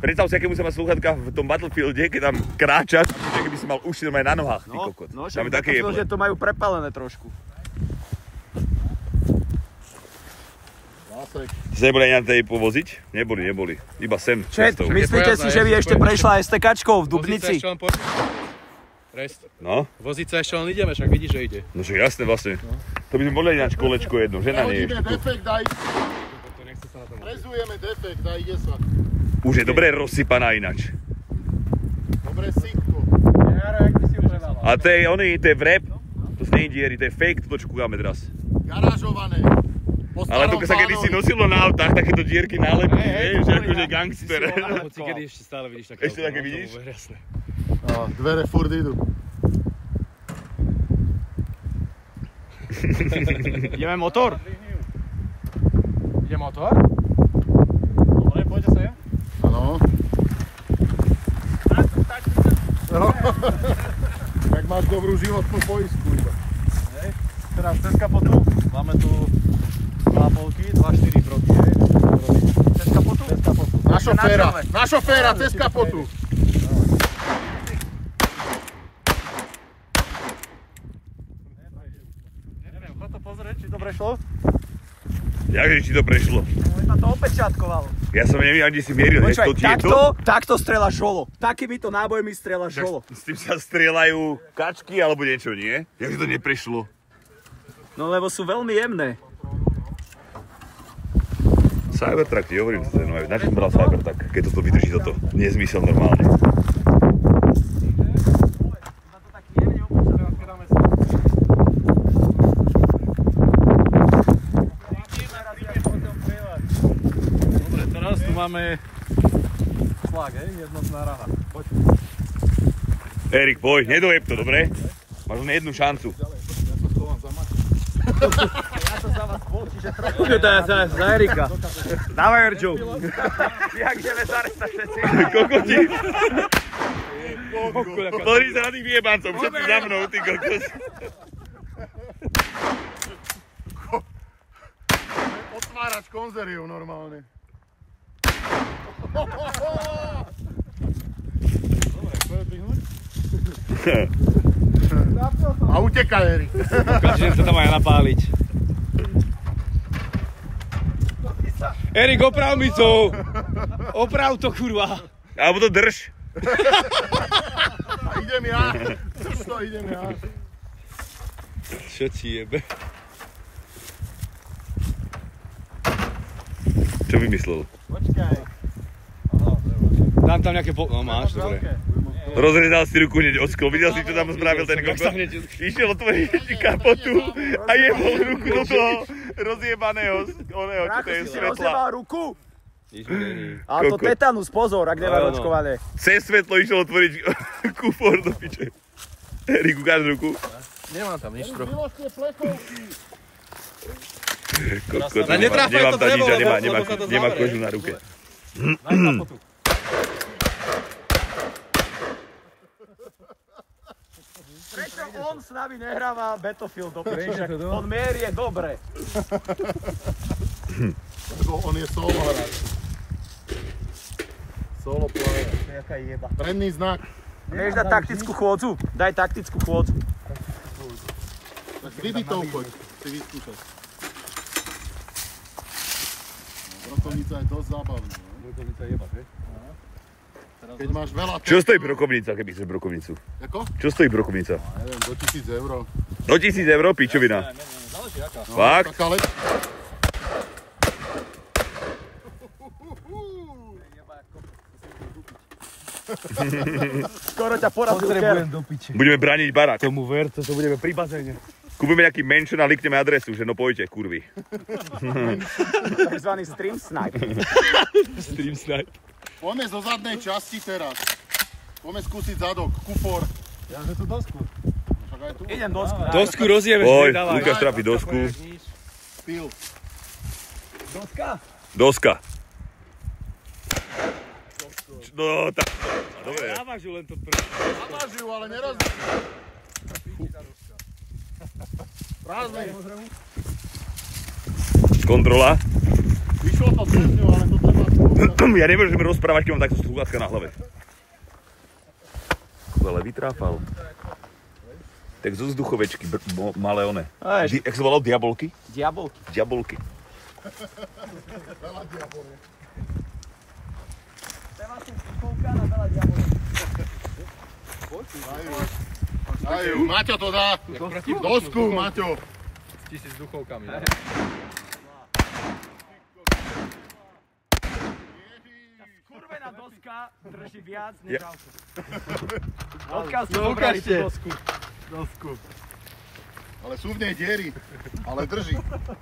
Speaker 1: predstav si, aké musia mať slúchatka v tom Battlefielde, keď tam kráčaš, že by si mal uši aj na nohách, ty kokot.
Speaker 4: No,
Speaker 1: Tam je
Speaker 4: však
Speaker 1: také jeble.
Speaker 4: že to majú prepalené trošku.
Speaker 5: Vásek.
Speaker 1: Ste neboli ani na tej povoziť? Neboli. Iba sem.
Speaker 4: Čet,
Speaker 1: cestou.
Speaker 4: myslíte si, že by ešte prešla STKčkou v Dubnici?
Speaker 2: Rest.
Speaker 1: No,
Speaker 2: Voziť sa ešte len ideme, však vidíš, že ide.
Speaker 1: no však jasné vlastne. To by sme mohli ináč kolečko jedno, žena nie je
Speaker 5: Hodíme
Speaker 1: ešte tu.
Speaker 5: defekt, daj. Prezujeme defekt, daj, ide sa.
Speaker 1: Už je dobre rozsypaná ináč.
Speaker 5: Dobre, sitko.
Speaker 1: A to je vrep, to nie je diery, to je fake, toto čo kúkame teraz.
Speaker 5: Garážované. Po
Speaker 1: Ale to
Speaker 5: starom
Speaker 1: sa kedysi
Speaker 5: pánovi.
Speaker 1: nosilo na autách, takéto dierky nálepky, vieš, že akože gangster.
Speaker 2: Hoci kedy ešte stále vidíš také.
Speaker 1: Ešte také vidíš?
Speaker 2: Jasné.
Speaker 5: No, dvere furt idú.
Speaker 4: Ideme motor?
Speaker 2: Ide motor?
Speaker 6: Dobre, poďte sa ja.
Speaker 5: Áno. No. Tak máš dobrú životnú poistku iba.
Speaker 6: Teraz cez kapotu. Máme tu 2 polky, 2-4 broky, hej. Cez kapotu? Cez kapotu.
Speaker 5: Na šoféra, cez kapotu.
Speaker 6: Neviem, chod to pozrieť, či to prešlo.
Speaker 1: Jakže či to prešlo?
Speaker 4: Ma to opečiatkovalo.
Speaker 1: Ja som neviem, kde si mieril,
Speaker 4: Počkaj,
Speaker 1: to tieto.
Speaker 4: takto strieľa žolo. Takýmito nábojmi strieľa žolo.
Speaker 1: S tým sa strieľajú kačky alebo niečo, nie? Jakže to neprešlo?
Speaker 4: No lebo sú veľmi jemné.
Speaker 1: Cybertruck, ti hovorím, to je nové. Na čo som bral Cybertruck, keď toto vydrží toto? Nezmysel normálne.
Speaker 6: Dobre, teraz tu máme slák, hej, jednotná raha. Poď.
Speaker 1: Erik, poď, nedojeb to, dobre? Máš len jednu šancu.
Speaker 6: Ja sa schovám za mač. Ja to za vás
Speaker 3: Za Erika.
Speaker 4: Dávaj, Erčo. Jak ideme zarestať všetci.
Speaker 1: Kokoti. Pozri sa na tých vyjebancov, všetci za mnou, ty kokos.
Speaker 5: Otvárač konzerviu normálne. A uteká, Erik.
Speaker 3: Ukážem sa tam aj napáliť. Erik, oprav mi to! Oprav to, kurva!
Speaker 1: Alebo to drž.
Speaker 5: A idem ja. Čo idem ja?
Speaker 3: Čo ti jebe?
Speaker 1: Čo vymyslel?
Speaker 5: Počkaj.
Speaker 3: Dám tam nejaké no máš, dobre.
Speaker 1: Rozrezal si ruku hneď oskol, videl si, čo tam spravil ten kokos? Išiel otvoriť kapotu a jebol ruku do toho rozjebaného, oného, čo to je svetla.
Speaker 4: Rozjebal ruku. Ale to tetanus, pozor, ak nemá očkované.
Speaker 1: Cez svetlo išiel otvoriť kufor do piče. Erik, ukáž ruku.
Speaker 6: Nemám tam nič trochu.
Speaker 5: Vyložte plechovky.
Speaker 1: Kokos,
Speaker 6: netráfaj
Speaker 1: nemám
Speaker 6: to
Speaker 1: tam nič a
Speaker 6: drevo, lebo sa to
Speaker 1: nemá
Speaker 6: zavere.
Speaker 1: kožu na ruke.
Speaker 6: Daj kapotu.
Speaker 4: Prečo on s nami nehráva Battlefield do piče? On mierie dobre.
Speaker 5: Lebo on je solo hráč. Solo player.
Speaker 4: Jaká jeba.
Speaker 5: Predný znak.
Speaker 4: Vieš dať taktickú chôdzu? Daj taktickú chôdzu.
Speaker 5: Tak s vybitou poď si vyskúšať. Brokovnica je dosť zábavná.
Speaker 6: Brokovnica jeba, hej?
Speaker 5: Keď máš veľa...
Speaker 1: Čo stojí brokovnica, keby chceš brokovnicu?
Speaker 5: Ako?
Speaker 1: Čo stojí brokovnica?
Speaker 5: Neviem, do 1000 eur.
Speaker 1: Do 1000 eur, pičovina.
Speaker 6: Záleží aká.
Speaker 5: No,
Speaker 1: Fakt?
Speaker 5: taká lepšia.
Speaker 4: Skoro ťa porazil ker.
Speaker 6: do piče.
Speaker 1: Budeme brániť barák.
Speaker 3: Tomu ver, to budeme pri bazéne.
Speaker 1: Kúpime nejaký menšon a likneme adresu, že no pojďte, kurvy.
Speaker 4: Takzvaný stream snipe.
Speaker 3: Stream snipe.
Speaker 5: Poďme zo zadnej časti teraz. Poďme skúsiť zadok, kufor.
Speaker 6: Ja že tu dosku.
Speaker 5: Však aj tu.
Speaker 4: Idem dosku.
Speaker 3: Dosku rozjebeš,
Speaker 1: Oj,
Speaker 3: dávaj.
Speaker 1: Lukáš trápi dosku.
Speaker 5: Pil.
Speaker 1: Doska. No, tak. Dobre.
Speaker 3: Dávaš ju len to prvý.
Speaker 5: Zamáš ju, ale neroz... Prázdnej.
Speaker 1: Kontrola.
Speaker 5: Vyšlo to cez ňu, ale to treba skúšať.
Speaker 1: Ja nemôžem rozprávať, keď mám takto sluchátka na hlave. Ale vytráfal. Tak zo vzduchovečky, malé one. Jak sa volal? Diabolky?
Speaker 4: Diabolky.
Speaker 1: Diabolky.
Speaker 5: Veľa diabole. Dajú, Maťo to dá. Dosku, Maťo.
Speaker 6: S 1000 duchovkami.
Speaker 4: Kurvená doska drží viac
Speaker 1: Ja.
Speaker 4: než auto. Odkiaľ ste zobrali tú dosku?
Speaker 5: Dosku. Ale sú v nej diery, ale drží.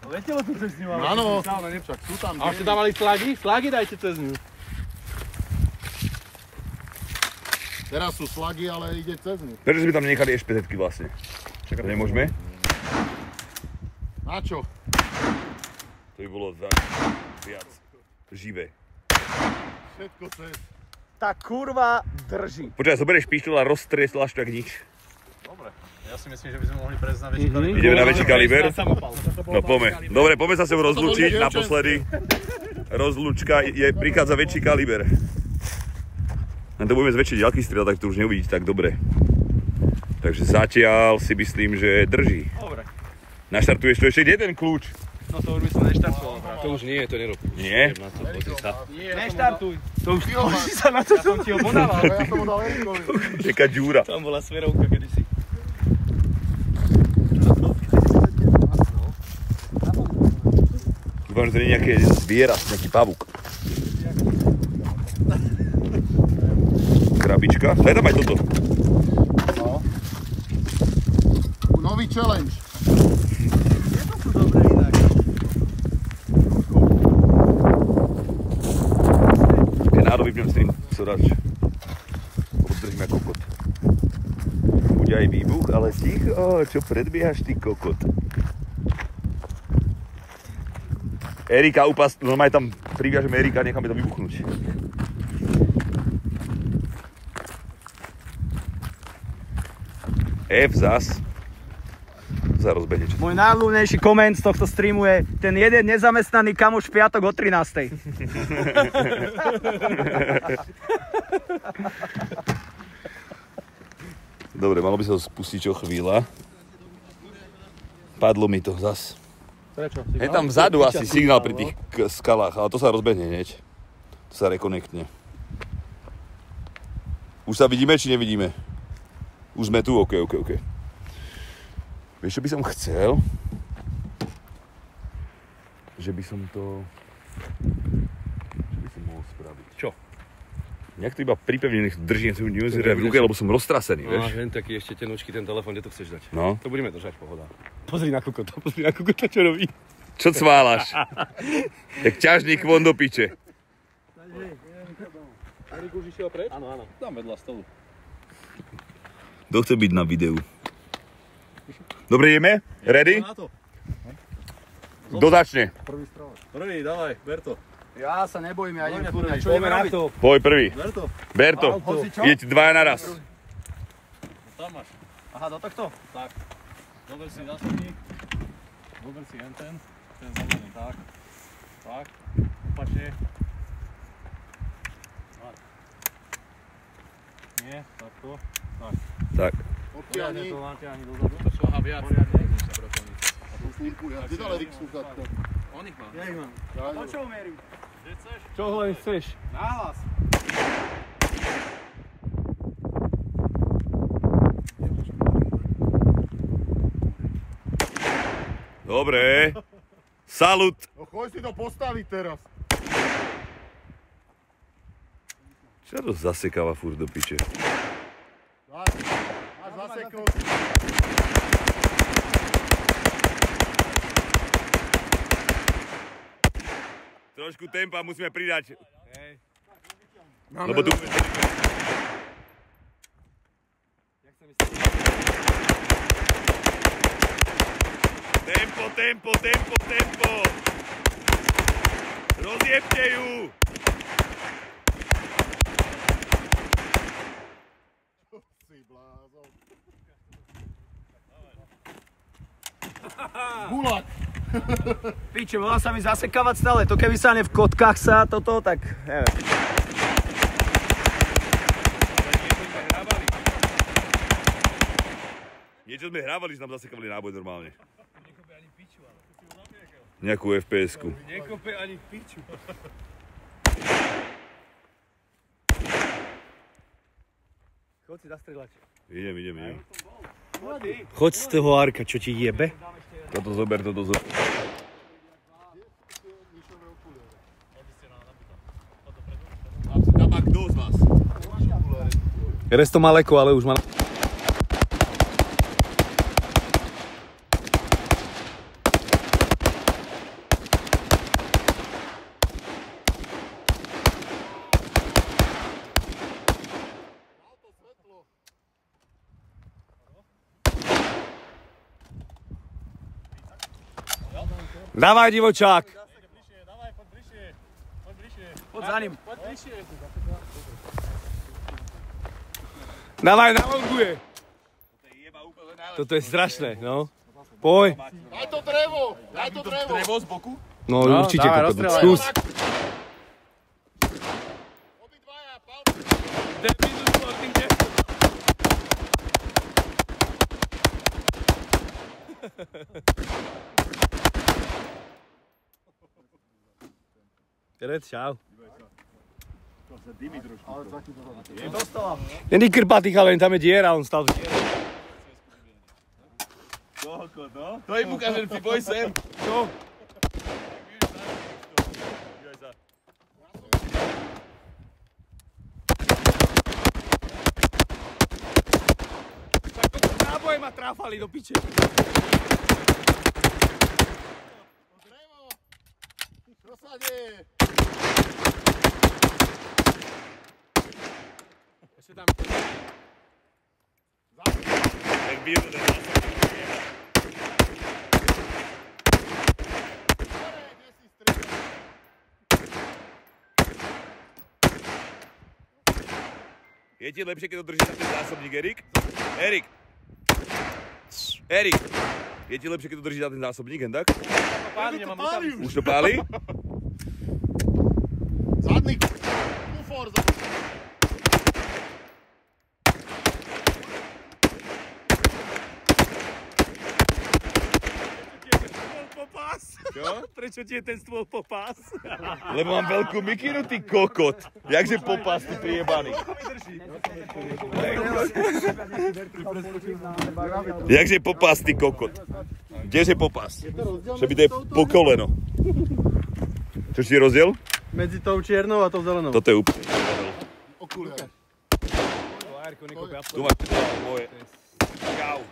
Speaker 6: Letelo tu cez ňu, ale...
Speaker 5: Áno, však sú tam
Speaker 6: A už ste
Speaker 5: diery.
Speaker 6: dávali flagy? Flagy dajte cez ňu.
Speaker 5: Teraz sú slagy, ale ide cez ňu.
Speaker 1: Prečo sme tam nechali ešpetetky vlastne? Čakaj, nemôžeme?
Speaker 5: Na čo?
Speaker 1: To by bolo viac živé.
Speaker 5: Všetko cez.
Speaker 4: Tá kurva drží.
Speaker 1: Počkaj, zoberieš pištol a roztrieslaš tak nič.
Speaker 6: Dobre. Ja si myslím, že by sme mohli prejsť na väčší kaliber.
Speaker 1: Ideme na väčší kaliber?
Speaker 6: Samopal.
Speaker 1: No poďme. Dobre, poďme sa sem rozlúčiť naposledy. Rozlúčka prichádza väčší kaliber. Len to budeme z väčšej ďalky strieľať, tak to už neuvidíte tak dobre. Takže zatiaľ si myslím, že drží.
Speaker 6: Dobre.
Speaker 1: Naštartuješ tu ešte jeden kľúč.
Speaker 6: No to už by som neštartoval.
Speaker 3: To už nie, to nerob.
Speaker 1: Nie?
Speaker 3: Na to, pozri sa.
Speaker 4: Neštartuj.
Speaker 3: To už pozri sa na to.
Speaker 6: Ja som ti ho podával.
Speaker 5: Ja som ho dal Erikovi.
Speaker 1: Taká džúra.
Speaker 3: Tam bola smerovka kedysi.
Speaker 1: Dúfam, že to nie je nejaké zviera, nejaký pavúk. Krabička. Daj tam aj toto.
Speaker 5: No. Nový challenge.
Speaker 1: Keď náhodou vypnem stream, sorač. Oddržím ako kokot. Bude aj výbuch, ale ticho, čo predbiehaš ty kokot? Erika normálne tam priviažeme Erika a necháme to vybuchnúť. F zas. Za rozbehne.
Speaker 4: Môj najľúbenejší koment z tohto streamu je ten jeden nezamestnaný kamoš v piatok o 13.
Speaker 1: Dobre, malo by sa to spustiť čo chvíľa. Padlo mi to zas.
Speaker 6: Prečo?
Speaker 1: Je tam vzadu asi signál pri tých skalách, ale to sa rozbehne hneď. To sa rekonektne. Už sa vidíme, či nevidíme? Už sme tu? OK. Vieš, čo by som chcel? Že by som to... Čo by som mohol spraviť?
Speaker 3: Čo?
Speaker 1: Nejak to iba pripevnený držím tú newsletter v ruke, lebo som roztrasený, vieš?
Speaker 3: No, len taký ešte tenučky ten telefón, kde to chceš dať?
Speaker 1: No.
Speaker 3: To budeme držať, pohoda. Pozri na kokota, čo robí.
Speaker 1: Čo cválaš? Jak ťažník von do piče.
Speaker 6: Erik už išiel preč? Áno. Tam vedľa stolu.
Speaker 1: Kto chce byť na videu? Dobre, ideme? Ready? Kto začne?
Speaker 6: Prvý, dávaj, ber to.
Speaker 4: Ja sa nebojím, ja idem
Speaker 6: Poďme
Speaker 4: čo ideme robiť?
Speaker 1: Poj prvý.
Speaker 6: Ber to.
Speaker 1: Berto, jeď dvaja naraz.
Speaker 6: Tam máš.
Speaker 4: Aha, do tohto?
Speaker 6: Tak. Dober si zásobník. Dober si ten zelený, tak. Tak. Opačne. Tak. Nie, takto. Tak.
Speaker 1: Tak.
Speaker 6: Poriadne to natiahni dozadu. Aha, viac.
Speaker 5: Ty dal Erik slúchadko.
Speaker 6: On ich má.
Speaker 4: Ja ich mám.
Speaker 5: To
Speaker 4: čo umierim?
Speaker 6: Kde chceš?
Speaker 3: Čo len chceš?
Speaker 4: Nahlas.
Speaker 1: Dobre. Salut.
Speaker 5: No choď si to postaviť teraz.
Speaker 1: Čo to zasekáva furt do piče?
Speaker 5: Máš zaseknúť.
Speaker 1: Trošku tempa musíme pridať. Lebo tu... Tempo! Rozjebte ju!
Speaker 5: Si blázon. Gulag.
Speaker 4: Piče, volá sa mi zasekávať stále, to keby sa ne v kotkách sa toto, tak neviem.
Speaker 1: Niečo sme hrávali, že nám zasekávali náboj normálne. Nejakú FPS-ku.
Speaker 3: Nekope ani piču. Choď si zastrieľať.
Speaker 1: Idem.
Speaker 3: Choď z toho Arka, čo ti jebe?
Speaker 1: Toto zober. Tabak, kto z vás?
Speaker 3: Resto má leko, ale už má... Dávaj, divočák!
Speaker 6: Dávaj, poď bližšie.
Speaker 4: Poď za ním.
Speaker 6: Poď bližšie.
Speaker 3: Dávaj, navonguje! Toto je strašné, no. Poj.
Speaker 5: Daj to drevo.
Speaker 1: Drevo z boku?
Speaker 3: No, určite,
Speaker 6: dávaj,
Speaker 3: kokot. Skús.
Speaker 5: Obidvaja, palce.
Speaker 3: Red, čau.
Speaker 4: Dostala.
Speaker 3: Není krpatý chalén, tam je diera, on stal v diere.
Speaker 1: To im ukážem, si boj sem.
Speaker 3: Čo? Náboje ma tráfali do piče.
Speaker 5: Drevo. Čo sa deje?
Speaker 3: Ešte tam.
Speaker 1: Tak bíru, ten zásobník.
Speaker 5: Kde si strieľal?
Speaker 1: Je ti lepšie, keď to držíš na ten zásobník, Erik? Erik! Erik! Je ti lepšie, keď to držíš na ten zásobník, hen tak? Už to páli?
Speaker 5: Zadný kufor.
Speaker 1: Čo?
Speaker 3: Prečo ti je ten stôl popás?
Speaker 1: Lebo mám veľkú mikinu, ty kokot. Jakže popás, ty priebaný. Jakže popás, ty kokot. Kdeže popás? Že by to je po koleno. Čo si rozdiel?
Speaker 2: Medzi tou čiernou a tou zelenou.
Speaker 1: Toto je úplne.
Speaker 5: Okuliare.
Speaker 1: Tu máš moje. Čau.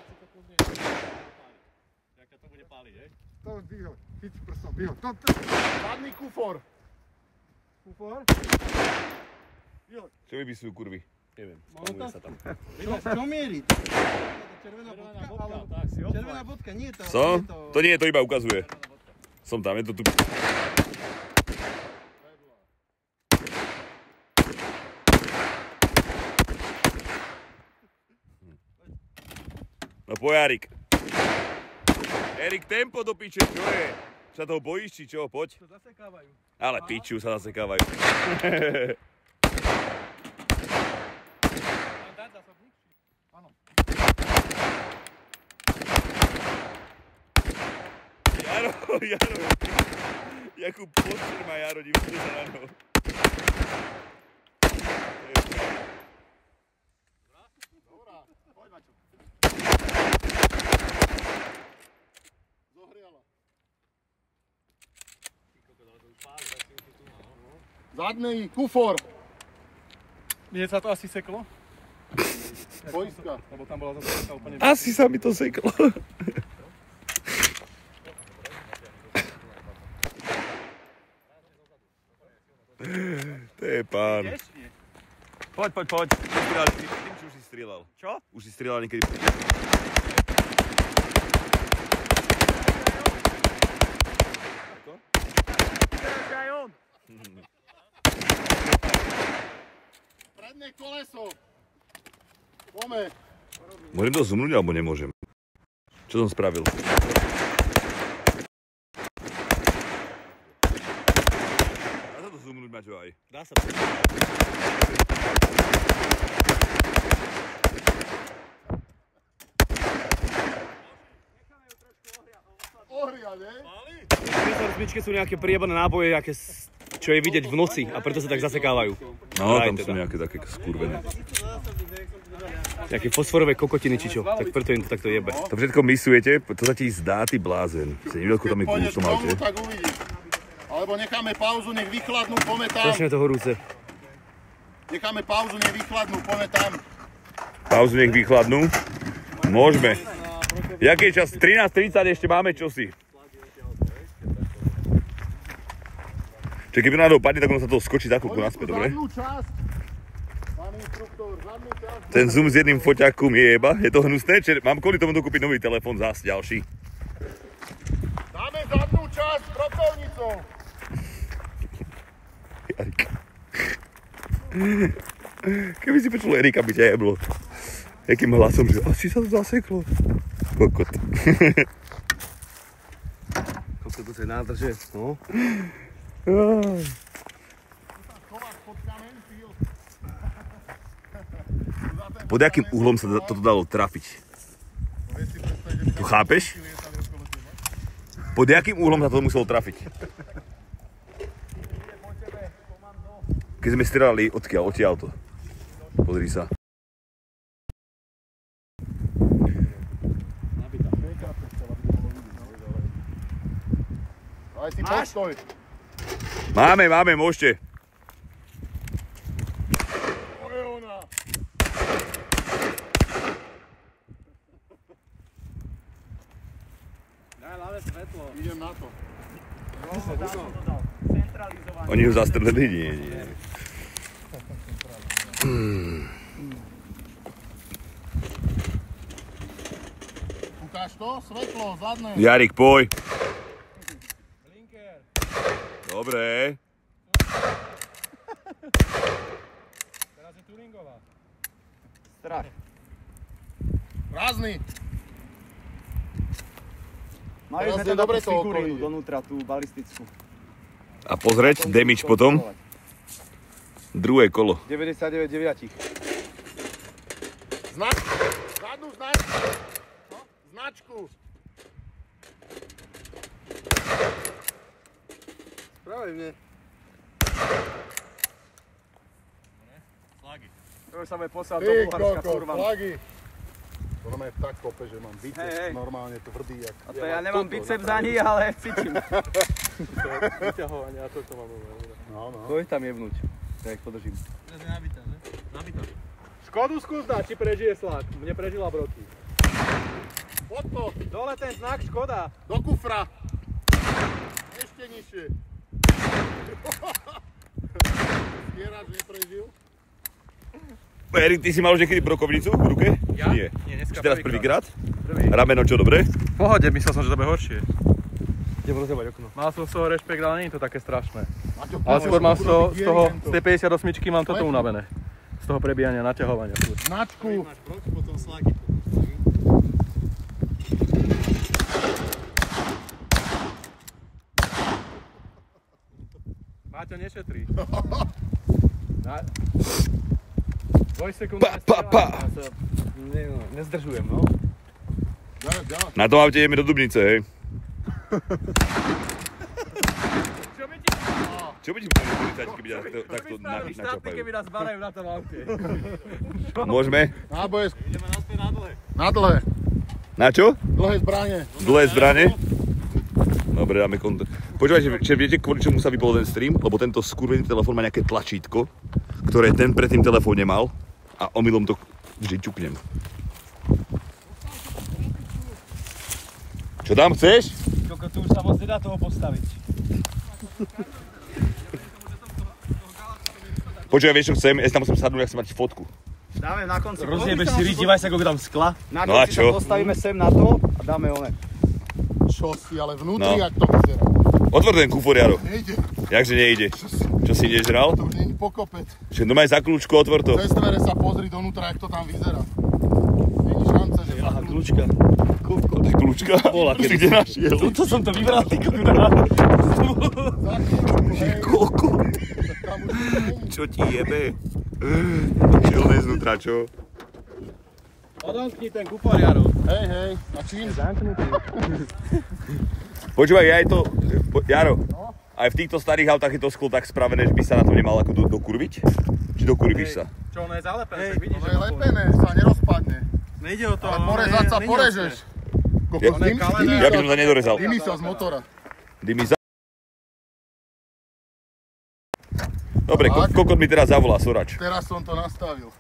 Speaker 5: To vyho, chyť prstom, vyho. Zadný kufor.
Speaker 2: Kufor?
Speaker 1: Čo vypisujú kurvy?
Speaker 3: Neviem,
Speaker 2: spamuje
Speaker 3: sa tam.
Speaker 2: Čo mierí? Červená bodka? Červená bodka, nie to.
Speaker 1: Co? To nie, to iba ukazuje. Som tam, je to tu. No poď, Erik. Erik, tempo do piče, čo je? Sa toho bojíš, či čo? Poď.
Speaker 2: To zasekávajú.
Speaker 1: Ale piču sa zasekávajú. Jaro, jakú počer má Jaro, divite sa na ňo.
Speaker 5: Dobrá, poď Maťo. Zohriala. Zadný kufor.
Speaker 2: Nie sa to asi seklo?
Speaker 5: Poistka.
Speaker 2: Lebo tam bola zase úplne...
Speaker 1: Asi sa mi to seklo. To je pán.
Speaker 4: Poď.
Speaker 1: Tým, či už si strieľal.
Speaker 4: Čo?
Speaker 1: Už si strieľal niekedy.
Speaker 5: Predné koleso. Pome.
Speaker 1: Môžem to zoomnúť, alebo nemôžem? Čo som spravil? Dá sa to zoomnúť, Maťo, aj?
Speaker 3: Dá sa to.
Speaker 5: Ohria, ne?
Speaker 3: V rozbičke sú nejaké priebané náboje, čo je vidieť v noci a preto sa tak zasekávajú.
Speaker 1: No, tam sú nejaké také skurvené.
Speaker 3: Nejaké fosforové kokotiny či čo, tak preto im to takto jebe.
Speaker 1: To všetko misujete, to sa ti zdá, ty blázen. Si nevidel, tam je
Speaker 5: Pôjdeš
Speaker 1: kúsom,
Speaker 5: k tomu,
Speaker 1: aute.
Speaker 5: tak uvidíš. Alebo necháme pauzu, nech vychladnú, poďme tam.
Speaker 3: Strašne je to horúce.
Speaker 5: Necháme pauzu, nech vychladnú, poďme tam.
Speaker 1: Pauzu nech vychladnú. Môžeme. Jaký je čas? 13:30, ešte máme čosi. Čiže keby náhodou padne, tak ono sa to skočí za chvíľku naspäť, dobre?
Speaker 5: Zadnú časť. Pán inštruktor, zadnú časť.
Speaker 1: Ten zoom s jedným foťákom je jeba. Je to hnusné, mám kvôli tomu dokúpiť nový telefón zás ďalší.
Speaker 5: Dáme zadnú časť krokovnicou.
Speaker 1: Jarik. Keby si počul Erika, by ťa jeblo. Jakým hlasom, že asi sa to zaseklo. Kokot.
Speaker 3: Koľko to je nádrže, no.
Speaker 1: Pod jakým uhlom sa toto dalo trafiť? To chápeš? Pod jakým uhlom sa to muselo trafiť? Keď sme strieľali odtiaľto. Pozri sa.
Speaker 5: Daj si postoj.
Speaker 1: Máme, môžete.
Speaker 5: To je ona.
Speaker 2: Daj ľavé svetlo.
Speaker 5: Idem na to.
Speaker 1: Oni ho zastrelili? Nie.
Speaker 5: Ukáž to? Svetlo, zadné.
Speaker 1: Jarik, poj. Dobre.
Speaker 2: Teraz je Turingová.
Speaker 4: Strach.
Speaker 5: Prázdny.
Speaker 4: Mali
Speaker 5: Teraz
Speaker 4: sme
Speaker 5: je
Speaker 4: tam
Speaker 5: dobre
Speaker 4: takú
Speaker 5: to
Speaker 4: figurínu
Speaker 5: okolie.
Speaker 4: donútra, tú balistickú.
Speaker 1: A pozrieť, damage potom. Druhé kolo.
Speaker 2: 99,9.
Speaker 5: Značku. Zadnú značku. No, značku.
Speaker 2: Práve mne.
Speaker 4: To už sa bude poslať do
Speaker 5: Ty
Speaker 4: Bulharska,
Speaker 5: kokos,
Speaker 4: kurva.
Speaker 5: flagy. To ma je tak kope, že mám biceps
Speaker 4: Hej.
Speaker 5: normálne tvrdý. Jak...
Speaker 4: A to ja nemám biceps ani, ale cítim.
Speaker 2: Vyťahovanie a toto mám.
Speaker 5: No, no.
Speaker 4: To je tam jebnúť. Ja ich podržím.
Speaker 2: Škodu skús dať, či prežije Slák. Mne prežila Broky.
Speaker 5: Pod to,
Speaker 2: Dole ten znak Škoda.
Speaker 5: do kufra. Ešte nižšie. Stierač neprežil.
Speaker 1: Erik, ty si mal už niekedy brokovnicu v ruke?
Speaker 2: Ja?
Speaker 1: Nie.
Speaker 2: Nie, dneska
Speaker 1: Či teraz
Speaker 2: prvýkrát.
Speaker 1: prvýkrát? Rameno čo, dobre?
Speaker 2: V pohode, myslel som, že to bude horšie.
Speaker 4: Idem rozjebať okno.
Speaker 2: Mal som z toho rešpekt, ale nie je to také strašné.
Speaker 5: Maťo,
Speaker 2: Ale skôr mám z toho, z tej
Speaker 5: tej
Speaker 2: 58 mám toto unavené. Z toho prebíjania, naťahovania.
Speaker 5: značku.
Speaker 2: Máťo nešetrí.
Speaker 1: Pa.
Speaker 4: Nezdržujem, no.
Speaker 1: Na tom aute ideme do Dubnice, hej. Čo by ti budeli policajti, keby ťa takto načapajú?
Speaker 2: keby nás barajú na tom aute.
Speaker 1: Môžeme?
Speaker 5: Náboje. Ideme naspäť na dlhé. Na dlhé.
Speaker 1: Na čo?
Speaker 5: Dlhé zbranie.
Speaker 1: Dlhé zbrane? Dobre, dáme kontakt. Počúvajte, viete, kvôli čomu sa vypol ten stream? Lebo tento skurvený telefón má nejaké tlačítko, ktoré ten predtým telefón nemal a omylom to vždy ťuknem. Čo tam chceš?
Speaker 4: Koko, tu už sa moc nedá toho postaviť.
Speaker 1: Počúvaj, vieš čo chcem? Ja si tam musím sadnúť, ak chcem mať fotku.
Speaker 4: Dáme na konci.
Speaker 3: Rozjebeš si, dívaj sa, koľko tam skla.
Speaker 4: Na
Speaker 1: No a
Speaker 4: konci
Speaker 1: čo?
Speaker 4: sa postavíme sem na to a dáme one.
Speaker 5: Čo si, ale vnútri,
Speaker 1: No.
Speaker 5: jak to vyzerá.
Speaker 1: Otvor ten kufor, Jaro.
Speaker 5: Nejde,
Speaker 1: Jakže nejde? Čo si nežral?
Speaker 5: to už není pokopec.
Speaker 1: Že doma je za kľúčku, otvor to.
Speaker 5: Cez dvere sa pozri donútra, jak to tam vyzerá. Není šance, že...
Speaker 3: Aha, kľúčka.
Speaker 1: To je kľúčka?
Speaker 3: Bola,
Speaker 1: Už si kde našiel?
Speaker 3: Tuto som to vybral, ty kurva.
Speaker 1: Koľko?
Speaker 5: Tam už to není.
Speaker 1: Čo ti jebe? Čilné znútra, čo?
Speaker 2: Odomkni ten kufor, Jaro.
Speaker 5: Hej, a čím?
Speaker 1: Počúvaj, aj to... Jaro, aj v týchto starých autách je to sklo tak spravené, že by sa na to nemal ako dokurviť? Či dokurvíš sa?
Speaker 2: Čo, ono je zalepené, tak vidíš,
Speaker 5: To je lepené, sa nerozpadne.
Speaker 2: nejde o to.
Speaker 5: Ale porezať sa porežeš.
Speaker 1: Ja by som sa nedorezal.
Speaker 5: Dymí sa z motora.
Speaker 1: Dymí za... Dobre,
Speaker 5: Tak.
Speaker 1: kokot mi teraz zavolá, Sorač.
Speaker 5: Teraz som to nastavil.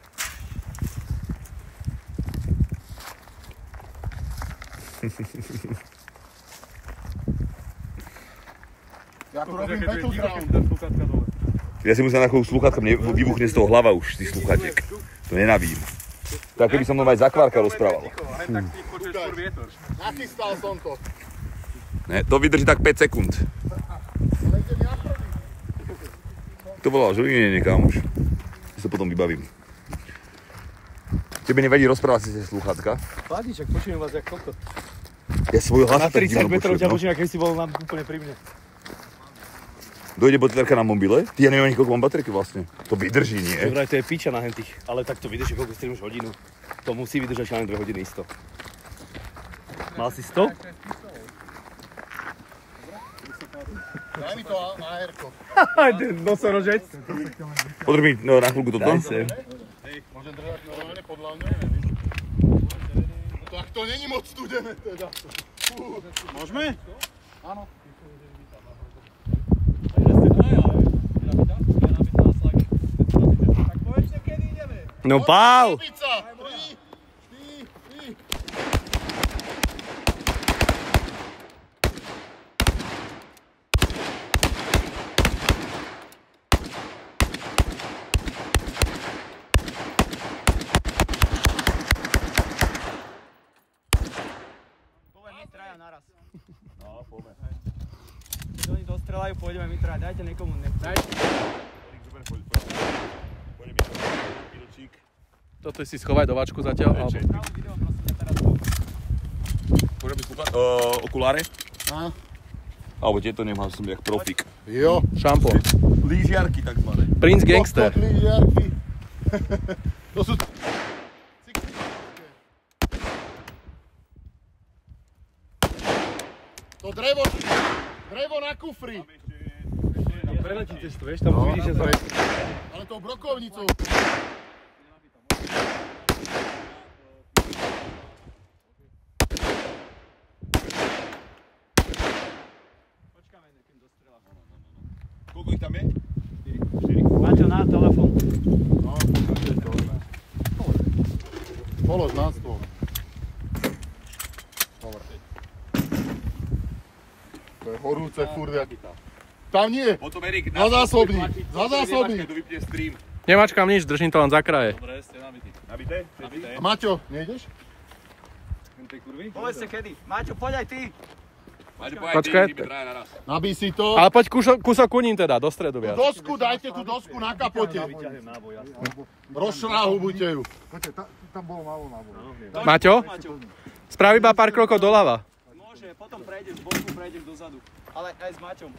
Speaker 5: Ja tu robím battleground.
Speaker 1: Ja si musím na chvíľu slúchatka, mne vybuchne z toho hlava už, z tých slúchatiek. To nenavím. Tak keby som aj za kvárka rozprával.
Speaker 2: Tak ty počuješ skôr vietor.
Speaker 5: Nachystal som to.
Speaker 1: Ne, to vydrží tak 5 sekúnd.
Speaker 5: Ale idem ja prvý.
Speaker 1: To volal Žoline niekam už. Ja sa potom vybavím. Tebe nevadí rozprávať si tie slúchatka?
Speaker 3: Pádíček, počujem vás jak kokot.
Speaker 1: Ja svoj hlas
Speaker 3: Na
Speaker 1: tak
Speaker 3: 30
Speaker 1: divno
Speaker 3: metrov ťa
Speaker 1: počujem, no.
Speaker 3: počujem, keď si bol nám úplne pri mne.
Speaker 1: Dojde baterka na mobile? Ty, ja neviem ani koľko mám baterky vlastne. To vydrží, nie?
Speaker 3: Dobre, to je piča na hentých, ale tak to vydrží, koľko streamuješ hodinu. To musí vydržať len 2 hodiny isto. Mal si 100?
Speaker 5: Daj mi to na airko.
Speaker 3: Nosorožec.
Speaker 1: Podrž mi no, na chvíľku toto.
Speaker 3: Daj sem.
Speaker 5: Môžem držať normálne podľa mňa? Tak to není moc studené teda.
Speaker 2: Môžeme?
Speaker 5: Áno.
Speaker 2: Tak povedzte, kedy ideme.
Speaker 3: No pál!
Speaker 5: Pizza!
Speaker 4: Poviem my traja naraz. No, poďme. Keď oni dostrelajú, pôjdeme my traja. Dajte niekomu nechcem.
Speaker 1: Poďme mi to, pilčík.
Speaker 2: Toto si schovaj do vačku zatiaľ. Alebo...
Speaker 1: Môžem byť okuláre?
Speaker 5: Á.
Speaker 1: Alebo tieto nemám, som jak profík.
Speaker 5: Jo.
Speaker 2: Šampón.
Speaker 1: Lížiarky takzvané.
Speaker 2: Prince Gangster.
Speaker 5: Lížiarky. To sú... To drevo na kufri.
Speaker 6: Preletí cestu, vieš, tam uvidíš, že sa...
Speaker 5: Ale tou brokovnicou.
Speaker 1: Koľko ich tam je?
Speaker 4: Maťo, na telefón.
Speaker 5: No, pokažte to. Polož na stôl. Dobre. To je horúce furt jak... Tam nie!
Speaker 1: Potom Erik,
Speaker 5: Za zásobník! Za zásobník!
Speaker 1: tu vypne stream.
Speaker 2: Nemačkám nič, držím to len za kraje.
Speaker 6: Dobre, ste nabití.
Speaker 1: Nabité?
Speaker 5: A Maťo, nejdeš?
Speaker 4: Povedzte kedy. Maťo, poď aj ty.
Speaker 2: Počkaj.
Speaker 5: Nabij si to.
Speaker 2: Ale poď kúsok kuním teda, do stredu viac.
Speaker 5: Dosku, dajte tú dosku na kapote. Rozšráhubujte ju.
Speaker 2: Maťo, sprav iba pár krokov doľava.
Speaker 4: Môže, potom prejdeš z boku, prejdeš dozadu. Ale aj s Maťom.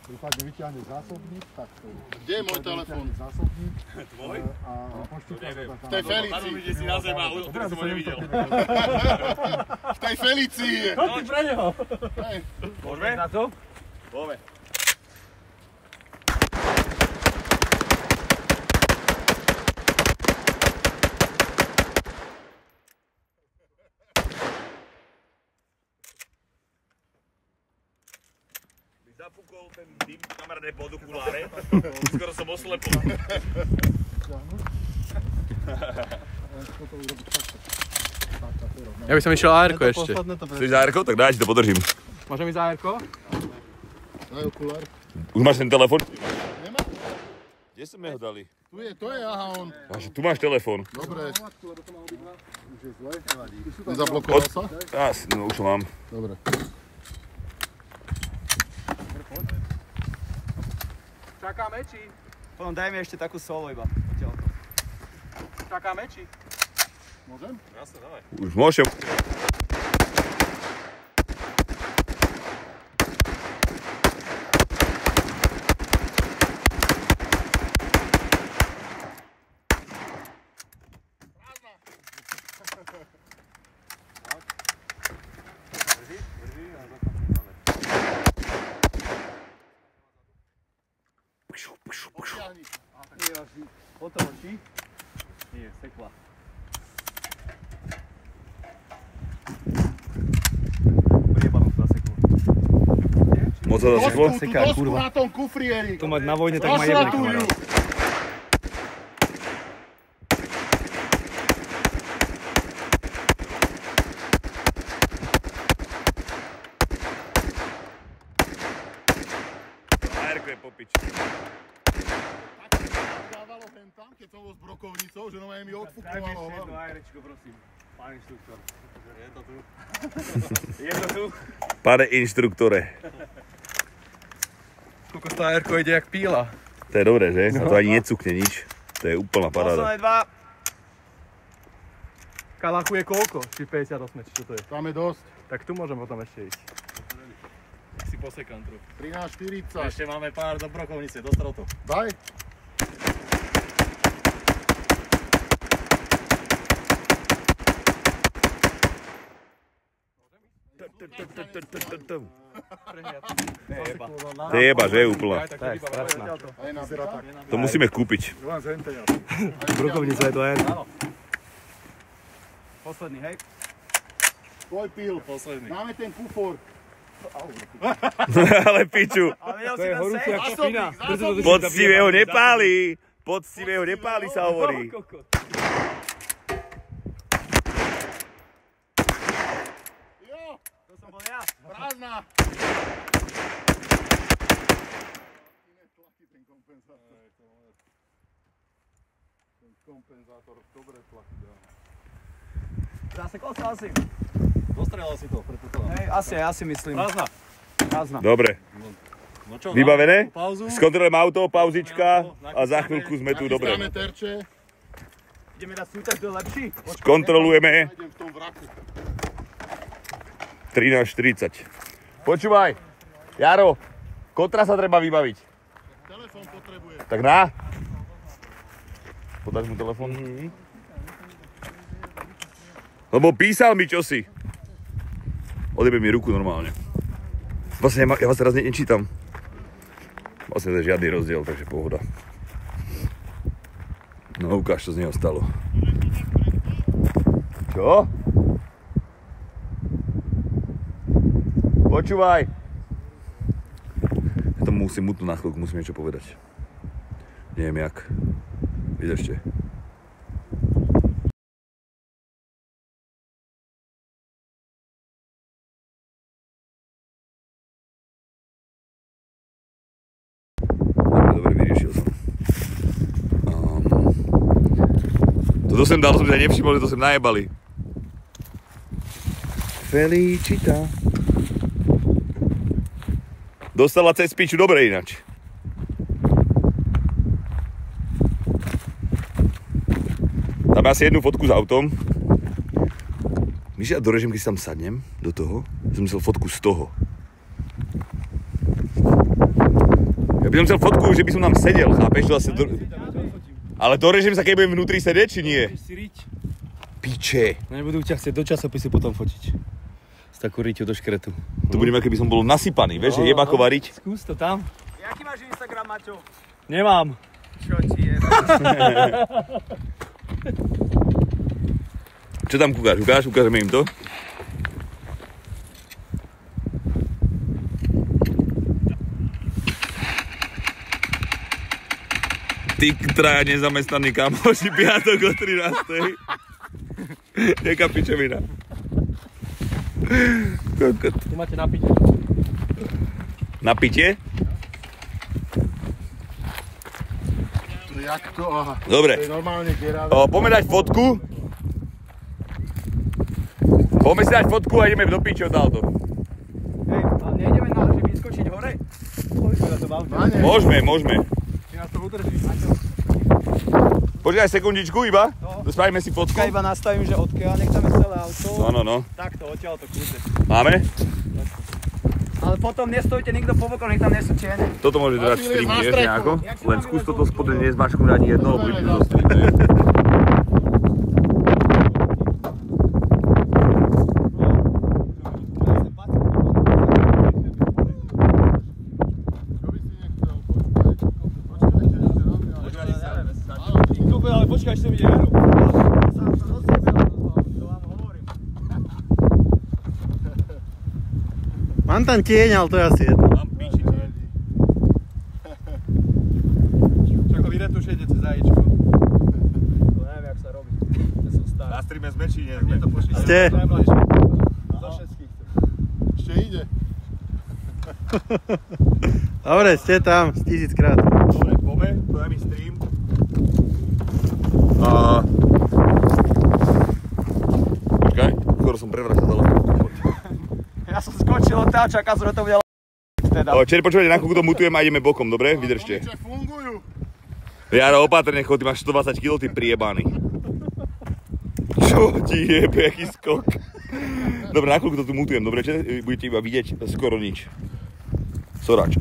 Speaker 5: Prípadne vyťahne zásobník, tak to... Kde je môj telefón? Zásobník. Tvoj? V tej Felicii.
Speaker 1: Ide si na zem a odtedy som ho nevidel.
Speaker 5: V tej Felicii je.
Speaker 6: No ty pre neho.
Speaker 4: Môžeme na to?
Speaker 1: Bove. Zapúkol ten dym, kamarát pod okuláre. Skoro som oslepol.
Speaker 2: Ja by som išiel AR-ko ešte.
Speaker 1: Chceš za AR-ko? Tak daj, si to podržím.
Speaker 2: Môžem ísť za AR-ko?
Speaker 5: Daj okulár.
Speaker 1: Už máš ten telefon?
Speaker 5: Nemá?
Speaker 1: Kde sme ho dali?
Speaker 5: Tu je, aha, on.
Speaker 1: Až tu máš telefon.
Speaker 5: Dobre. Nezablokoval sa?
Speaker 1: No už ho mám.
Speaker 5: Dobre.
Speaker 2: Čakáme či?
Speaker 4: Potom daj mi ešte takú solo iba.
Speaker 2: Čakáme či?
Speaker 5: Môžem?
Speaker 6: Jasne, dávaj.
Speaker 1: Už môžem.
Speaker 4: Otočí. Nie, sekla. Priebanom sa sekla.
Speaker 1: Moc sa zaseklo?
Speaker 5: Tú dosku na tom kufri, Erik.
Speaker 4: To mať na vojne, tak má jedný
Speaker 5: Rozšratuj ju.
Speaker 1: AR-ko je popič.
Speaker 5: Dávalo hentam, keď som bol s brokovnicou, že no mi odfúkovalo hlavu.
Speaker 4: AR-čko, prosím. Pán inštruktor.
Speaker 6: Je to tu.
Speaker 4: Je to tu?
Speaker 1: Pane inštruktore.
Speaker 2: Koľko to AR-ko ide jak píla.
Speaker 1: To je dobré, že? A to ani necukne nič. To je úplná paráda.
Speaker 4: Posledné dva.
Speaker 2: Kalachu je koľko? Či 58, či čo to je?
Speaker 5: Tam je dosť.
Speaker 2: Tak tu môžem potom ešte ísť. Tak si posekám trochu.
Speaker 5: 13,40.
Speaker 6: Ešte máme pár do brokovnice, do strotu.
Speaker 5: Daj.
Speaker 1: To je jeba, že je úplná.
Speaker 4: To je strašná.
Speaker 5: Aj nazera tak.
Speaker 1: To musíme kúpiť.
Speaker 4: Brokovnica je to AR. Posledný, hej.
Speaker 5: Tvoj pil.
Speaker 6: Posledný.
Speaker 5: Máme ten kufor.
Speaker 1: Ale piču.
Speaker 4: Ale videl si ten sejf?
Speaker 5: Zásobník.
Speaker 1: Poctivého nepálí. Poctivého nepálí sa hovorí.
Speaker 5: Jo,
Speaker 4: To som bol ja.
Speaker 5: prázdna. Ten kompenzátor dobre tlačí.
Speaker 4: Zasekol sa asi.
Speaker 6: Dostrelal si to, preto to.
Speaker 4: Hej, asi myslím.
Speaker 6: Prázdna.
Speaker 4: Prázdna.
Speaker 1: Dobre.
Speaker 6: No čo,
Speaker 1: Vybavené?
Speaker 6: pauzu.
Speaker 1: Skontrolujem auto, pauzička a za chvíľku sme tu, dobre.
Speaker 5: Nachystáme terče.
Speaker 4: Ideme dať súťaž, kto je lepší?
Speaker 1: Skontrolujeme.
Speaker 5: Idem v tom vraku.
Speaker 1: 13:40. Počúvaj, Jaro, kotra sa treba vybaviť.
Speaker 5: Telefón potrebuje.
Speaker 1: Tak na. Podáš mu telefón? Lebo písal mi čosi. Odjebe mi ruku normálne. Vlastne ja vás teraz nečítam. Vlastne to je žiadny rozdiel, takže pohoda. No ukáž, čo z neho stalo. Čo? Počúvaj. Ja to musím mutnúť na chvíľku, musím niečo povedať. Neviem jak. Vydržte. Dobre, vyriešil som. Toto som dal, som si aj nevšimol, že to sem najebali. Felicita. Dostala cez piču dobre ináč. Dáme asi jednu fotku s autom. Myš, ja dorežím, keď si tam sadnem do toho. Som myslel fotku z toho. Ja by som chcel fotku, že by som tam sedel, chápeš? To asi ale dorežím sa, keď budem vnútri sedieť, či nie? Piče.
Speaker 6: Nebudú ťa chcieť do časopisu potom fotiť. S takú riťou do škretu.
Speaker 1: To budem, keby som bol nasypaný, vieš, že jebaková riť.
Speaker 6: Skús to tam.
Speaker 4: Jaký máš Instagram, Maťo?
Speaker 6: Nemám.
Speaker 4: Čo ti je?
Speaker 1: Čo tam kúkáš? Ukážeme im to? Ty traja nezamestnaní kamoši, piatok o 13. Jaká pičovina. Kokot.
Speaker 6: Tu máte napiť.
Speaker 1: Napitie?
Speaker 5: Jak to? Aha.
Speaker 1: Dobre.
Speaker 5: To je normálne dieravé.
Speaker 1: Poďme dať fotku. Poďme si dať fotku a ideme do piče od auto.
Speaker 4: Hej, ale nejdeme na že vyskočiť hore?
Speaker 1: Môžeme.
Speaker 4: Či nás to udrží?
Speaker 1: Počkaj sekundičku iba. Spravíme si fotku.
Speaker 4: Počkaj, iba nastavím, že odkiaľ necháme celé auto.
Speaker 1: No.
Speaker 4: Takto, odtiaľ to kľudne.
Speaker 1: Máme?
Speaker 4: Ale potom nestojte nikto po boku, nech tam nesú tiene.
Speaker 1: Toto môže dať stream, vieš nejako? Len skús toto spodne nezmačknúť ani jedno, lebo to zo stream.
Speaker 6: Ale počkaj, ešte vidie Jaro.
Speaker 2: Mám tam tieň, ale to je asi jedno.
Speaker 1: Mám piči tieň.
Speaker 2: Čako, vy retušujete cez zajíčko.
Speaker 4: To neviem, jak sa robí. Ja som starý.
Speaker 1: Na streame sme či nie sme?
Speaker 2: Ste?
Speaker 4: Za všetkých.
Speaker 5: Ešte ide.
Speaker 2: Dobre, ste tam 1000-krát.
Speaker 1: Dobre, poďme, daj mi stream. Počkaj, skoro som prevracal telefón.
Speaker 4: Ja som skočil od táča, Kazro to bude teda.
Speaker 1: Čeri, počúvajte, na koľko to mutujem a ideme bokom, dobre? Vydržte.
Speaker 5: Konečne fungujú.
Speaker 1: Jaro, opatrne chod, ty máš 120 kg, ty priebaný. Čo ti jebe, aký skok. Dobre, na koľko to tu mutujem, dobre? Budete iba vidieť skoro nič. Soráč.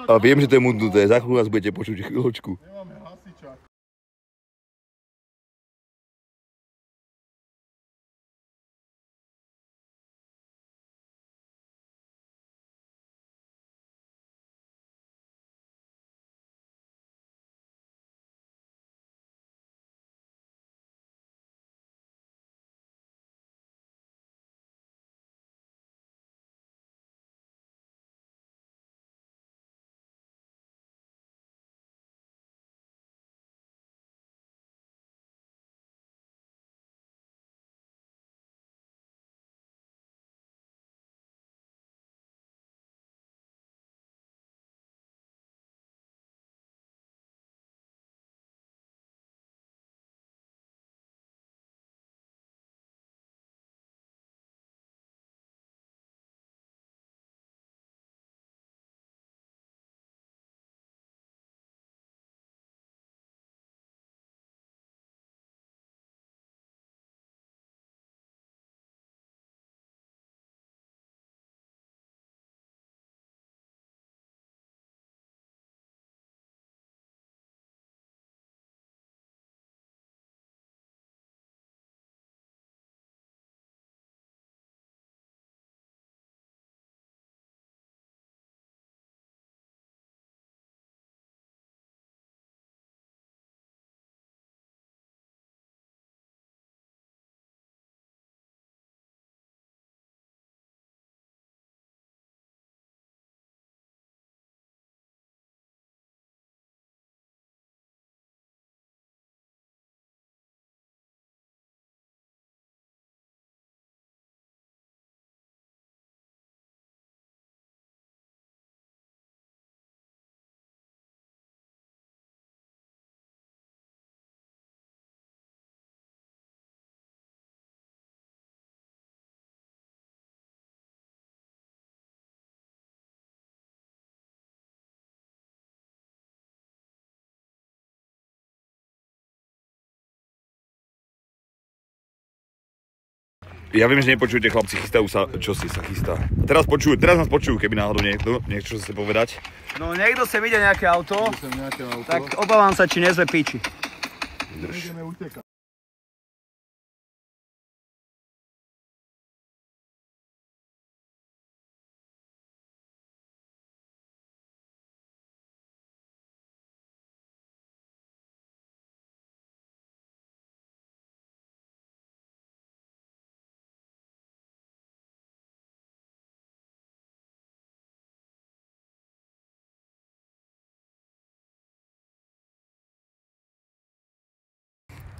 Speaker 1: A viem, že to je mutnuté, za chvíľu nás budete počuť chvíľočku.
Speaker 5: Nemáme hasiča.
Speaker 1: Ja viem, že nepočujete, chlapci, chystajú sa, čo si sa chystá. Teraz nás počujú, keby náhodou niečo chce povedať.
Speaker 4: No niekto sem ide nejaké auto, tak obávam sa, či nezve piči.
Speaker 5: Ideme utekať.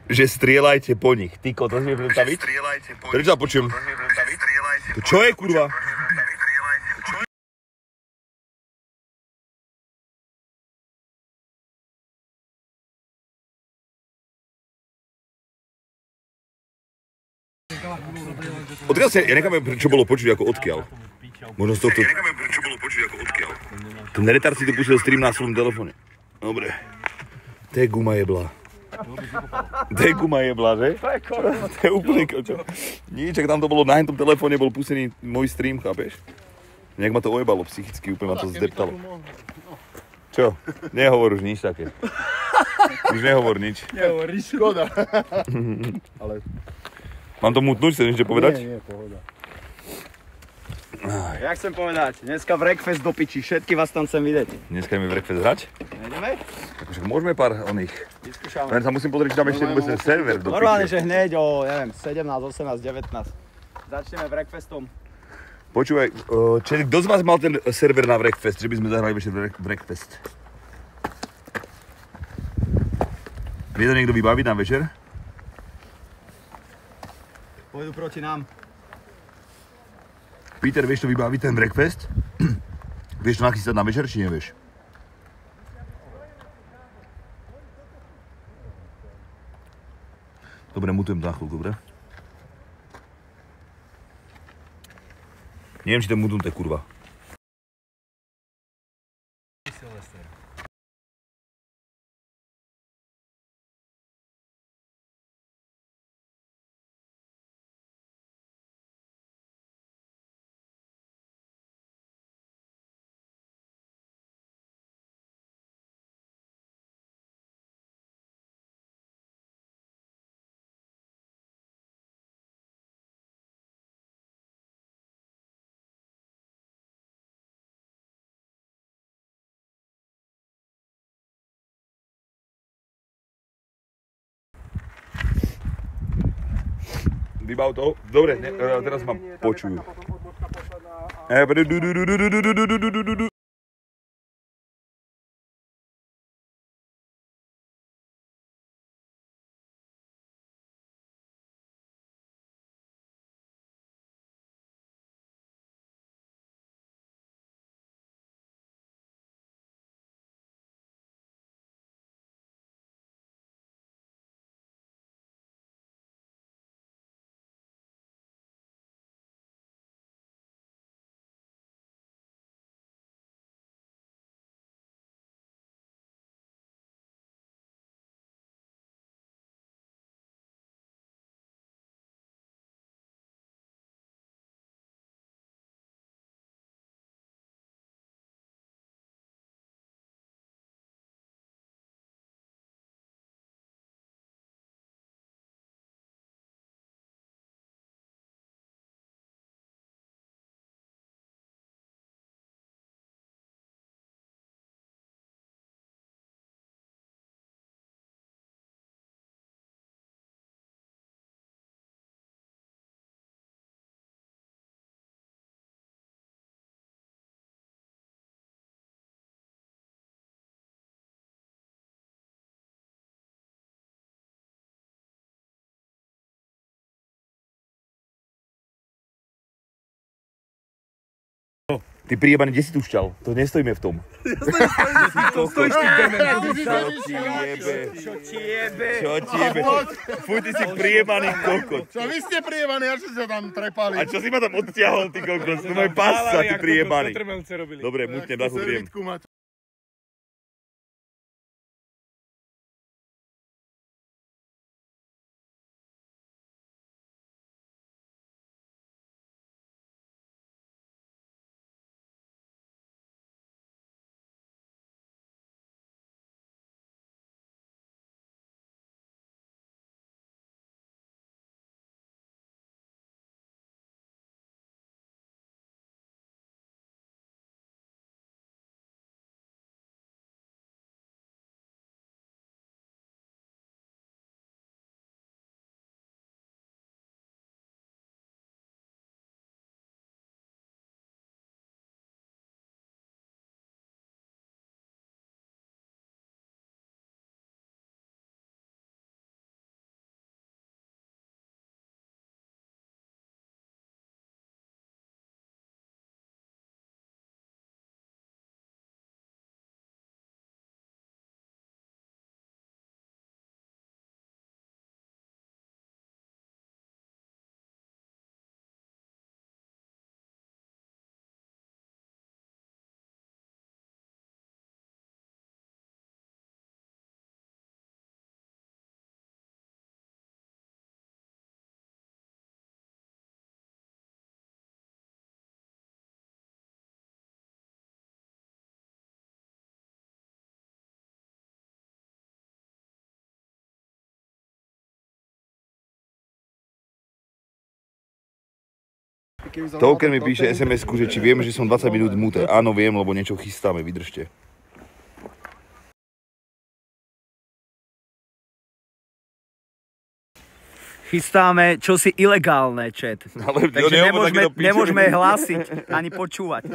Speaker 1: Že strieľajte po nich. Tyko, to si mi predstaviť? Prečo sa počujem? To čo je, kurva? Odkiaľ sa, ja nechápem, čo bolo počuť ako odkiaľ. Možno z tohto... Ja nechápem, čo bolo počuť ako odkiaľ. Ten retard si to pustil stream na svojom telefóne. Dobre. To je guma jebla. To je guma jebla, že? To je úplne kočo. Nič, ak tam to bolo na hentom telefóne, bol pustený môj stream, chápeš? Nejak ma to ojebalo psychicky, úplne ma to zdeptalo. Čo? Nehovor už nič také. Už nehovor nič.
Speaker 5: Nehovoríš, škoda. Ale...
Speaker 1: Mám to mutnúť, chceš niečo povedať?
Speaker 5: Nie, pohoda.
Speaker 4: Ja chcem povedať, dneska breakfast do piči, všetky vás tam chcem vidieť.
Speaker 1: Dneska ideme breakfast hrať?
Speaker 4: Nejdeme?
Speaker 1: Takže môžeme pár oných.
Speaker 4: Vyskúšame.
Speaker 1: Len sa musím pozrieť, či tam ešte vôbec ten server do
Speaker 4: Normálne,
Speaker 1: piče.
Speaker 4: že hneď o, neviem, 17, 18, 19. Začneme breakfastom.
Speaker 1: Počúvaj, kto z vás mal ten server na breakfast, že by sme zahrali večer breakfast? Vie to niekto vybaviť na večer?
Speaker 4: Pôjdu proti nám.
Speaker 1: Peter, vieš to vybaviť ten breakfast? Vieš to nachystať na večer, či nevieš? Dobre, mutujem to na chvíľku, dobre? Neviem, či to je mutnuté, kurva. Vybav to. Dobre, teraz ma počujú. Ty príjebane, kde si tu šťal? To nestojíme v tom.
Speaker 3: Stojíš ty demen.
Speaker 4: Čo ti jebe?
Speaker 1: Fuj, ty si priebaný kokot.
Speaker 5: Čo vy ste priebaní, ja som sa tam trepali.
Speaker 1: A čo si ma tam odtiahol, ty kokot? To môj pásca, ty priebaný.
Speaker 3: Robili.
Speaker 1: Dobre, mutne, dachu vriem. Token mi píše SMS-ku, že či viem, že som 20 minút mute. Áno, viem, lebo niečo chystáme, vydržte.
Speaker 4: Chystáme čosi ilegálne, chat. Takže nemôžeme hlásiť ani počúvať.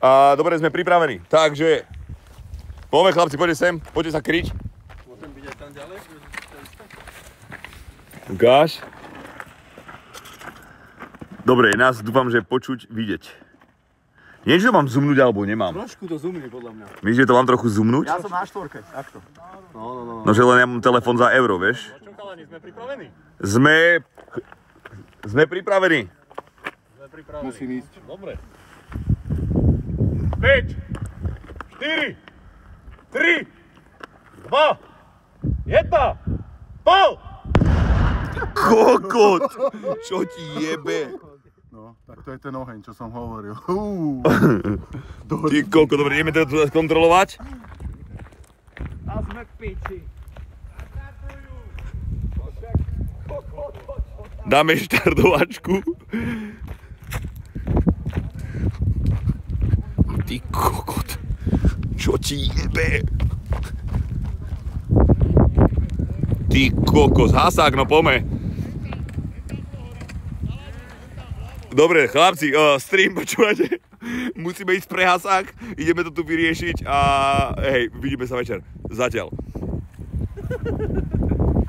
Speaker 1: A dobre, sme pripravení. Takže, poďme chlapci, poďte sem, poďte sa kryť.
Speaker 2: Môžem byť aj tam ďalej?
Speaker 1: Ukáž. Dobre, nás dúfam, že počuť, vidieť. Nie, že to mám zoomnúť, alebo nemám.
Speaker 2: Trošku to zoomni, podľa mňa.
Speaker 1: Myslíš, že to mám trochu zoomnúť?
Speaker 2: Ja som na 4, takto. No.
Speaker 1: No, že len ja mám telefón za euro, vieš?
Speaker 2: Čo chalani, sme pripravení?
Speaker 1: Sme pripravení.
Speaker 2: Musím ísť. Dobre.
Speaker 3: 5, 4, 3, 2, 1, pol!
Speaker 1: Kokot! Čo ti jebe?
Speaker 5: No, tak to je ten oheň, čo som hovoril.
Speaker 1: Ty kokot, dobre, ideme to kontrolovať?
Speaker 7: A sme v piči.
Speaker 1: Dáme štartovačku. Ty kokot. Čo ti jebe? Ty kokos, hasák, no poďme. Dobre, chlapci, stream, počúvate? Musíme ísť pre hasák, ideme to tu vyriešiť a hej, vidíme sa večer. Zatiaľ.